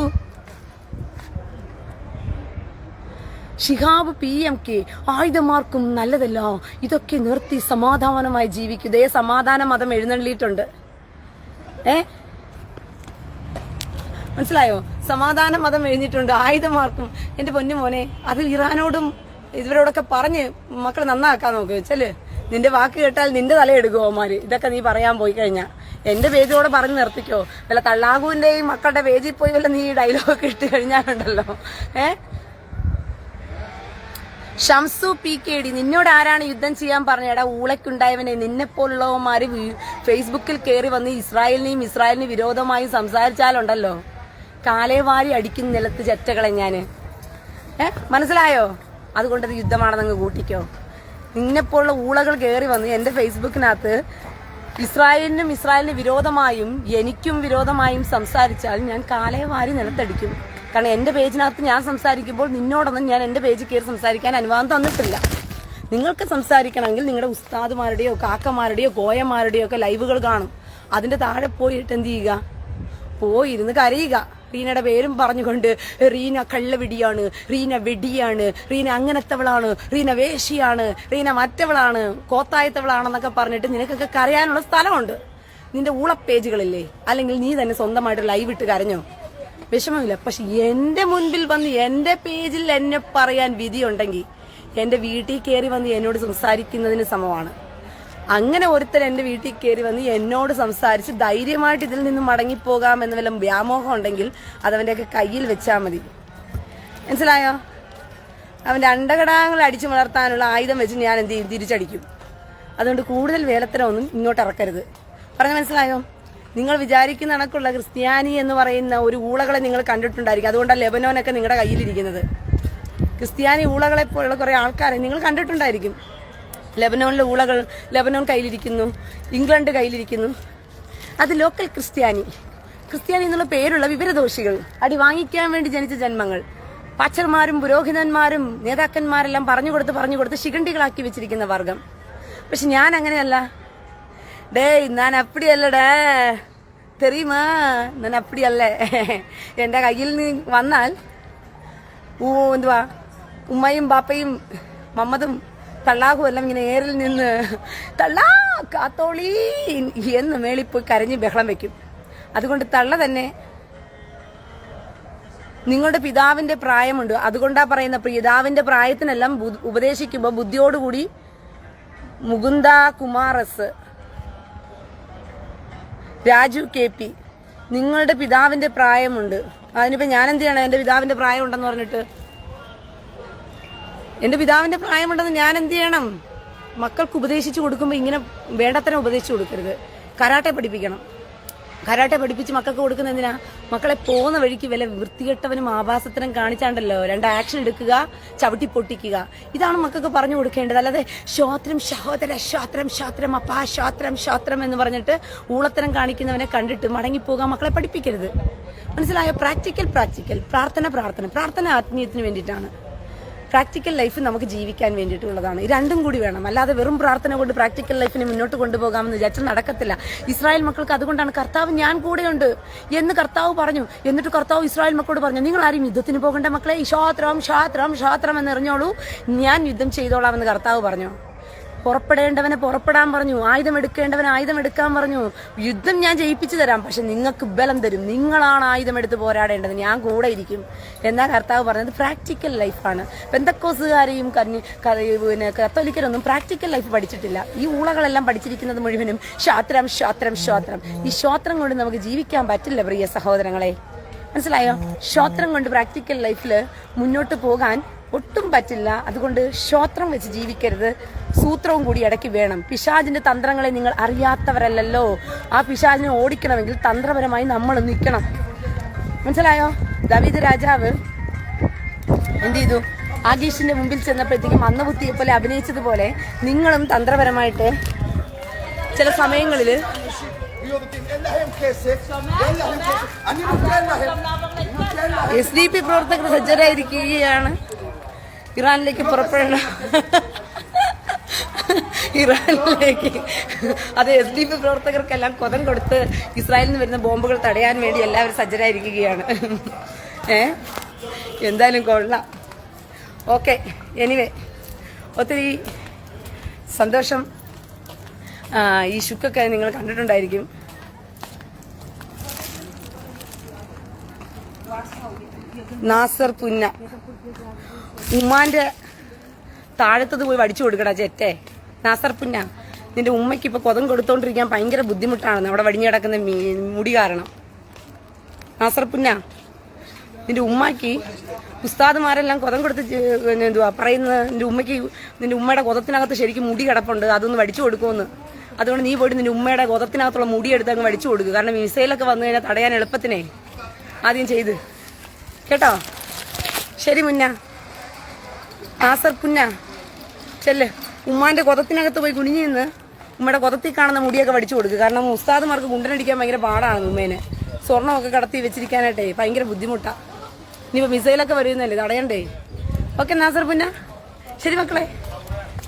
[SPEAKER 3] ഷിഹാബ് PMK, ആയുധമാർക്കും നല്ലതല്ല, ഇതൊക്കെ നിർത്തി സമാധാനമായി ജീവിക്കുക. സമാധാന മതം എഴുന്നള്ളിയിട്ടുണ്ട്. മനസ്സിലായോ? സമാധാന മതം എഴുന്നിട്ടുണ്ട്. ആയുധമാർക്കും. എന്റെ പൊന്നു മോനെ, അത് ഇറാനോടും ഇവരോടൊക്കെ പറഞ്ഞ് മക്കളെ നന്നാക്കാൻ നോക്ക്. വെച്ചല് നിന്റെ വാക്ക് കേട്ടാൽ നിന്റെ തലയെടുക്കുമോ അവന്മാര്? ഇതൊക്കെ നീ പറയാൻ പോയി കഴിഞ്ഞാ എന്റെ പേജോട് പറഞ്ഞു നിർത്തിക്കോ. വല്ല തള്ളാഹുവിന്റെയും മക്കളുടെ പേജിൽ പോയി വല്ല നീ ഡയലോഗ് ഇട്ട് കഴിഞ്ഞാലുണ്ടല്ലോ. ഷംസു PKD, നിന്നോട് ആരാണ് യുദ്ധം ചെയ്യാൻ പറഞ്ഞടാ ഊളയ്ക്കുണ്ടായവനെ? നിന്നെ പോലുള്ളവന്മാര് ഫേസ്ബുക്കിൽ കയറി വന്ന് ഇസ്രായേലിന് വിരോധമായും സംസാരിച്ചാലുണ്ടല്ലോ കാലേ വാരി അടിക്കുന്ന നിലത്ത് ചെറ്റകളെ ഞാന്. മനസ്സിലായോ? അതുകൊണ്ടത് യുദ്ധമാണെന്നങ്ങ് കൂട്ടിക്കോ. നിന്നെപ്പോലുള്ള ഊളകൾ കയറി വന്ന് എന്റെ ഫേസ്ബുക്കിനകത്ത് ഇസ്രായേലിന് വിരോധമായും എനിക്കും വിരോധമായും സംസാരിച്ചാൽ ഞാൻ കാലേ വാരി നിലത്തടിക്കും. കാരണം എന്റെ പേജിനകത്ത് ഞാൻ സംസാരിക്കുമ്പോൾ നിന്നോടൊന്നും ഞാൻ എന്റെ പേജിൽ കയറി സംസാരിക്കാൻ അനുവാദം തന്നിട്ടില്ല. നിങ്ങൾക്ക് സംസാരിക്കണമെങ്കിൽ നിങ്ങളുടെ ഉസ്താദുമാരുടെയോ കാക്കമാരുടെയോ കോയമാരുടെയോ ഒക്കെ ലൈവുകൾ കാണും. അതിന്റെ താഴെ പോയിട്ട് എന്ത് ചെയ്യുക? പോയിരുന്ന് കരയുക. റീനയുടെ പേരും പറഞ്ഞുകൊണ്ട് റീന കള്ളവിടിയാണ്, റീന വെടിയാണ്, റീന അങ്ങനത്തവളാണ്, റീന വേശിയാണ്, റീന മറ്റവളാണ്, കോത്തായത്തവളാണെന്നൊക്കെ പറഞ്ഞിട്ട് നിനക്കൊക്കെ കരയാനുള്ള സ്ഥലമുണ്ട്. നിന്റെ ഊളപ്പേജുകളില്ലേ? അല്ലെങ്കിൽ നീ തന്നെ സ്വന്തമായിട്ട് ലൈവ് ഇട്ട് കരഞ്ഞോ? വിഷമമില്ല. പക്ഷെ എന്റെ മുൻപിൽ വന്ന് എന്റെ പേജിൽ എന്നെ പറയാൻ വിധിയുണ്ടെങ്കിൽ എന്റെ വീട്ടിൽ കയറി വന്ന് എന്നോട് സംസാരിക്കുന്നതിന് സമമാണ്. അങ്ങനെ ഒരുത്തൻ എന്റെ വീട്ടിൽ കയറി വന്ന് എന്നോട് സംസാരിച്ച് ധൈര്യമായിട്ട് ഇതിൽ നിന്നും മടങ്ങിപ്പോകാമെന്ന് വല്ല വ്യാമോഹം ഉണ്ടെങ്കിൽ അതവന്റെയൊക്കെ കയ്യിൽ വെച്ചാൽ മതി. മനസ്സിലായോ? അവന്റെ അണ്ടകടാങ്ങൾ അടിച്ചു വളർത്താനുള്ള ആയുധം വെച്ച് ഞാൻ എന്ത് ചെയ്യും? തിരിച്ചടിക്കും. അതുകൊണ്ട് കൂടുതൽ വേലത്തരമൊന്നും ഇങ്ങോട്ട് ഇറക്കരുത്. പറഞ്ഞ മനസ്സിലായോ? നിങ്ങൾ വിചാരിക്കുന്ന കണക്കുള്ള ക്രിസ്ത്യാനി എന്ന് പറയുന്ന ഒരു ഊളകളെ നിങ്ങൾ കണ്ടിട്ടുണ്ടായിരിക്കും. അതുകൊണ്ടാണ് ലെബനോനൊക്കെ നിങ്ങളുടെ കയ്യിലിരിക്കുന്നത്. ക്രിസ്ത്യാനി ഊളകളെ പോലുള്ള കുറെ ആൾക്കാരെ നിങ്ങൾ കണ്ടിട്ടുണ്ടായിരിക്കും. ലെബനോണിലെ ഊളകൾ ലെബനോൺ കയ്യിലിരിക്കുന്നു, ഇംഗ്ലണ്ട് കയ്യിലിരിക്കുന്നു. അത് ലോക്കൽ ക്രിസ്ത്യാനി എന്നുള്ള പേരുള്ള വിവരദോഷികൾ, അടി വാങ്ങിക്കാൻ വേണ്ടി ജനിച്ച ജന്മങ്ങൾ, പാച്ചർമാരും പുരോഹിതന്മാരും നേതാക്കന്മാരെല്ലാം പറഞ്ഞു കൊടുത്ത് ശിഖണ്ഡികളാക്കി വെച്ചിരിക്കുന്ന വർഗം. പക്ഷെ ഞാൻ അങ്ങനെയല്ല. ഞാൻ അപ്പടിയല്ലടേ, തെറിയുമാ? ഞാൻ അപ്പടിയല്ലേ. എന്റെ കയ്യിൽ നിന്ന് വന്നാൽ എന്തുവാ ഉമ്മയും ബാപ്പയും മമ്മതും തള്ളാഹും എല്ലാം ഇങ്ങനെ ഏറിൽ നിന്ന് തള്ളാ കാത്തോളി എന്ന് മേളിപ്പോയി കരഞ്ഞ് ബഹളം വെക്കും. അതുകൊണ്ട് തള്ള തന്നെ നിങ്ങളുടെ പിതാവിന്റെ പ്രായമുണ്ട്. അതുകൊണ്ടാ പറയുന്ന പിതാവിന്റെ പ്രായത്തിനെല്ലാം ഉപദേശിക്കുമ്പോൾ ബുദ്ധിയോടുകൂടി മുകുന്ദ കുമാർ എസ്, രാജു KP, നിങ്ങളുടെ പിതാവിന്റെ പ്രായമുണ്ട്. അതിനിപ്പോ ഞാൻ എന്ത് ചെയ്യണം? എന്റെ പിതാവിന്റെ പ്രായം ഉണ്ടെന്ന് പറഞ്ഞിട്ട് എന്റെ പിതാവിന്റെ പ്രായമുണ്ടെന്ന് ഞാൻ എന്ത് ചെയ്യണം? മക്കൾക്ക് ഉപദേശിച്ചു കൊടുക്കുമ്പോൾ ഇങ്ങനെ വേണ്ടത്തരം ഉപദേശിച്ചു കൊടുക്കരുത്. കരാട്ടെ പഠിപ്പിക്കണം. കരാട്ടെ പഠിപ്പിച്ച് മക്കൾക്ക് കൊടുക്കുന്ന എന്തിനാ? മക്കളെ പോകുന്ന വഴിക്ക് വില വൃത്തികെട്ടവനും ആഭാസത്തിനും കാണിച്ചാണ്ടല്ലോ 2 ആക്ഷൻ എടുക്കുക, ചവിട്ടി പൊട്ടിക്കുക. ഇതാണ് മക്കൾക്ക് പറഞ്ഞു കൊടുക്കേണ്ടത്. അല്ലാതെ ശ്രോത്രം സഹോദര ശ്രോത്രം അപ്പാ ശ്രോത്രം എന്ന് പറഞ്ഞിട്ട് ഊളത്തരം കാണിക്കുന്നവനെ കണ്ടിട്ട് മടങ്ങിപ്പോകാൻ മക്കളെ പഠിപ്പിക്കരുത്. മനസ്സിലായോ? പ്രാക്ടിക്കൽ പ്രാർത്ഥന ആത്മീയത്തിന് വേണ്ടിയിട്ടാണ്. പ്രാക്ടിക്കൽ ലൈഫ് നമുക്ക് ജീവിക്കാൻ വേണ്ടിയിട്ടുള്ളതാണ്. ഈ രണ്ടും കൂടി വേണം. അല്ലാതെ വെറും പ്രാർത്ഥന കൊണ്ട് പ്രാക്ടിക്കൽ ലൈഫിനെ മുന്നോട്ട് കൊണ്ടുപോകാമെന്ന് വിചാരിച്ചാൽ നടക്കത്തില്ല. ഇസ്രായേൽ മക്കൾക്ക് അതുകൊണ്ടാണ് കർത്താവ് ഞാൻ കൂടെയുണ്ട് എന്ന് കർത്താവ് പറഞ്ഞു. എന്നിട്ട് കർത്താവ് ഇസ്രായേൽ മക്കളോട് പറഞ്ഞു, നിങ്ങൾ ആരും യുദ്ധത്തിന് പോകേണ്ട മക്കളെ, ക്ഷാത്രം എന്ന് എറിഞ്ഞോളൂ, ഞാൻ യുദ്ധം ചെയ്തോളാം എന്ന് കർത്താവ് പറഞ്ഞു. പുറപ്പെടേണ്ടവനെ പുറപ്പെടാൻ പറഞ്ഞു, ആയുധം എടുക്കേണ്ടവനെ ആയുധം എടുക്കാൻ പറഞ്ഞു. യുദ്ധം ഞാൻ ജയിപ്പിച്ചു തരാം, പക്ഷെ നിങ്ങൾക്ക് ബലം തരും, നിങ്ങളാണ് ആയുധം എടുത്ത് പോരാടേണ്ടത്, ഞാൻ കൂടെ ഇരിക്കും എന്നാ കർത്താവ് പറഞ്ഞത്. പ്രാക്ടിക്കൽ ലൈഫാണ്. പെന്തക്കോസുകാരെയും പിന്നെ കത്തോലിക്കരൊന്നും പ്രാക്ടിക്കൽ ലൈഫ് പഠിച്ചിട്ടില്ല. ഈ ഊളകളെല്ലാം പഠിച്ചിരിക്കുന്നത് മുഴുവനും ശ്രോത്രം. ഈ ശ്രോത്രം കൊണ്ട് നമുക്ക് ജീവിക്കാൻ പറ്റില്ല പ്രിയ സഹോദരങ്ങളെ. മനസ്സിലായോ? ശ്രോത്രം കൊണ്ട് പ്രാക്ടിക്കൽ ലൈഫിൽ മുന്നോട്ട് പോകാൻ ഒട്ടും പറ്റില്ല. അതുകൊണ്ട് ശ്രോത്രം വെച്ച് ജീവിക്കരുത്. സൂത്രവും കൂടി ഇടയ്ക്ക് വേണം. പിശാചിന്റെ തന്ത്രങ്ങളെ നിങ്ങൾ അറിയാത്തവരല്ലല്ലോ. ആ പിശാചിനെ ഓടിക്കണമെങ്കിൽ തന്ത്രപരമായി നമ്മൾ നിൽക്കണം. മനസ്സിലായോ? ദാവീദ് രാജാവ് എന്ത് ചെയ്തു? ആഗീഷിന്റെ മുമ്പിൽ ചെന്നപ്പോഴത്തേക്കും മന്ദബുദ്ധിയെ പോലെ അഭിനയിച്ചതുപോലെ നിങ്ങളും തന്ത്രപരമായിട്ട് ചില സമയങ്ങളിൽ SDP പ്രവർത്തകർ സജ്ജരായിരിക്കുകയാണ് ഇറാനിലേക്ക് പുറപ്പെടണം. ഇറാനിലേക്ക് അത് SDP പ്രവർത്തകർക്കെല്ലാം കൊതം കൊടുത്ത് ഇസ്രായേലിൽ നിന്ന് വരുന്ന ബോംബുകൾ തടയാൻ വേണ്ടി എല്ലാവരും സജ്ജരായിരിക്കുകയാണ്. എന്തായാലും കൊള്ളാം. ഓക്കെ, എനിവേ ഒത്തിരി സന്തോഷം. ഈ ഷുക്കൊക്കെ നിങ്ങൾ കണ്ടിട്ടുണ്ടായിരിക്കും. നാസർ പുന്ന ഉമ്മാന്റെ താഴത്തത് പോയി വടിച്ചു കൊടുക്കടാ ചെറ്റേ. നാസർ പുന്ന, നിന്റെ ഉമ്മയ്ക്ക് ഇപ്പൊ കൊതം കൊടുത്തോണ്ടിരിക്കാൻ ഭയങ്കര ബുദ്ധിമുട്ടാണ് അവിടെ വടിഞ്ഞു കിടക്കുന്ന മുടി കാരണം. നാസർ പുന്ന, നിന്റെ ഉമ്മയ്ക്ക് ഉസ്താദുമാരെല്ലാം കൊതം കൊടുത്ത് എന്തുവാ പറയുന്നത്, നിന്റെ ഉമ്മയ്ക്ക് നിന്റെ ഉമ്മയുടെ കൊതത്തിനകത്ത് ശരിക്കും മുടി കിടപ്പുണ്ട്, അതൊന്ന് വടിച്ചു കൊടുക്കുമെന്ന്. അതുകൊണ്ട് നീ പോയിട്ട് നിന്റെ ഉമ്മയുടെ കൊതത്തിനകത്തുള്ള മുടി എടുത്ത് അങ്ങ് വടിച്ചു കൊടുക്കുക. കാരണം മിസൈലൊക്കെ വന്നു കഴിഞ്ഞാൽ തടയാൻ എളുപ്പത്തിനെ ആദ്യം ചെയ്ത് കേട്ടോ. ശരി മുന്ന, നാസർ പുന്ന, ചെല്ല് ഉമ്മാന്റെ കൊതത്തിനകത്ത് പോയി കുനിഞ്ഞു നിന്ന് ഉമ്മയുടെ കൊതത്തിൽ കാണുന്ന മുടിയൊക്കെ വടിച്ചു കൊടുക്കുക. കാരണം ഉസ്താദുമാർക്ക് ഗുണ്ടനടിക്കാൻ ഭയങ്കര പാടാണ്. ഉമ്മേനെ സ്വർണ്ണമൊക്കെ കടത്തി വെച്ചിരിക്കാനായിട്ടേ ഭയങ്കര ബുദ്ധിമുട്ടാണ്. ഇനിയിപ്പോൾ മിസൈലൊക്കെ വരുന്നല്ലേ, തടയണ്ടേ. ഓക്കെ നാസർ പുന്ന, ശരി മക്കളെ.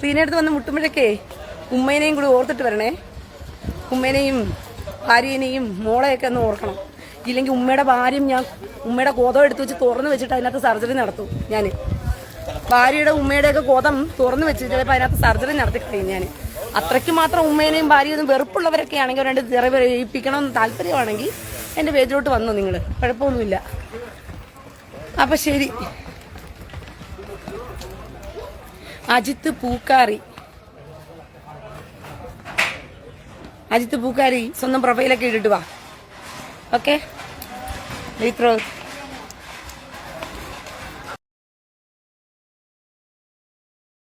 [SPEAKER 3] റീനടുത്ത് വന്ന് മുട്ടുമ്പോഴൊക്കെ ഉമ്മേനെയും കൂടി ഓർത്തിട്ട് വരണേ. ഉമ്മേനെയും ഭാര്യേനെയും മോളെയൊക്കെ ഒന്ന് ഓർക്കണം. ഇല്ലെങ്കിൽ ഉമ്മയുടെ ഭാര്യയും ഞാൻ ഉമ്മയുടെ കോതം എടുത്ത് വെച്ച് തുറന്ന് വെച്ചിട്ട് അതിനകത്ത് സർജറി നടത്തും. ഞാൻ ഭാര്യയുടെ ഉമ്മയുടെയൊക്കെ കോതം തുറന്ന് വെച്ച് ചിലപ്പോൾ അതിനകത്ത് സർജറി നടത്തി കഴിയും. ഞാൻ അത്രയ്ക്ക് മാത്രം ഉമ്മേനെയും ഭാര്യയും വെറുപ്പുള്ളവരൊക്കെ ആണെങ്കിൽ രണ്ട് തെറിയിപ്പിക്കണമെന്ന് താല്പര്യമാണെങ്കിൽ എൻ്റെ പേജിലോട്ട് വന്നോ നിങ്ങൾ, കുഴപ്പമൊന്നുമില്ല. അപ്പം ശരി. അജിത്ത് പൂക്കാരി, അജിത്ത് പൂക്കാരി സ്വന്തം പ്രൊഫൈലൊക്കെ ഇട്ടിട്ട് വാ. ഓക്കെ, ഇത്രോ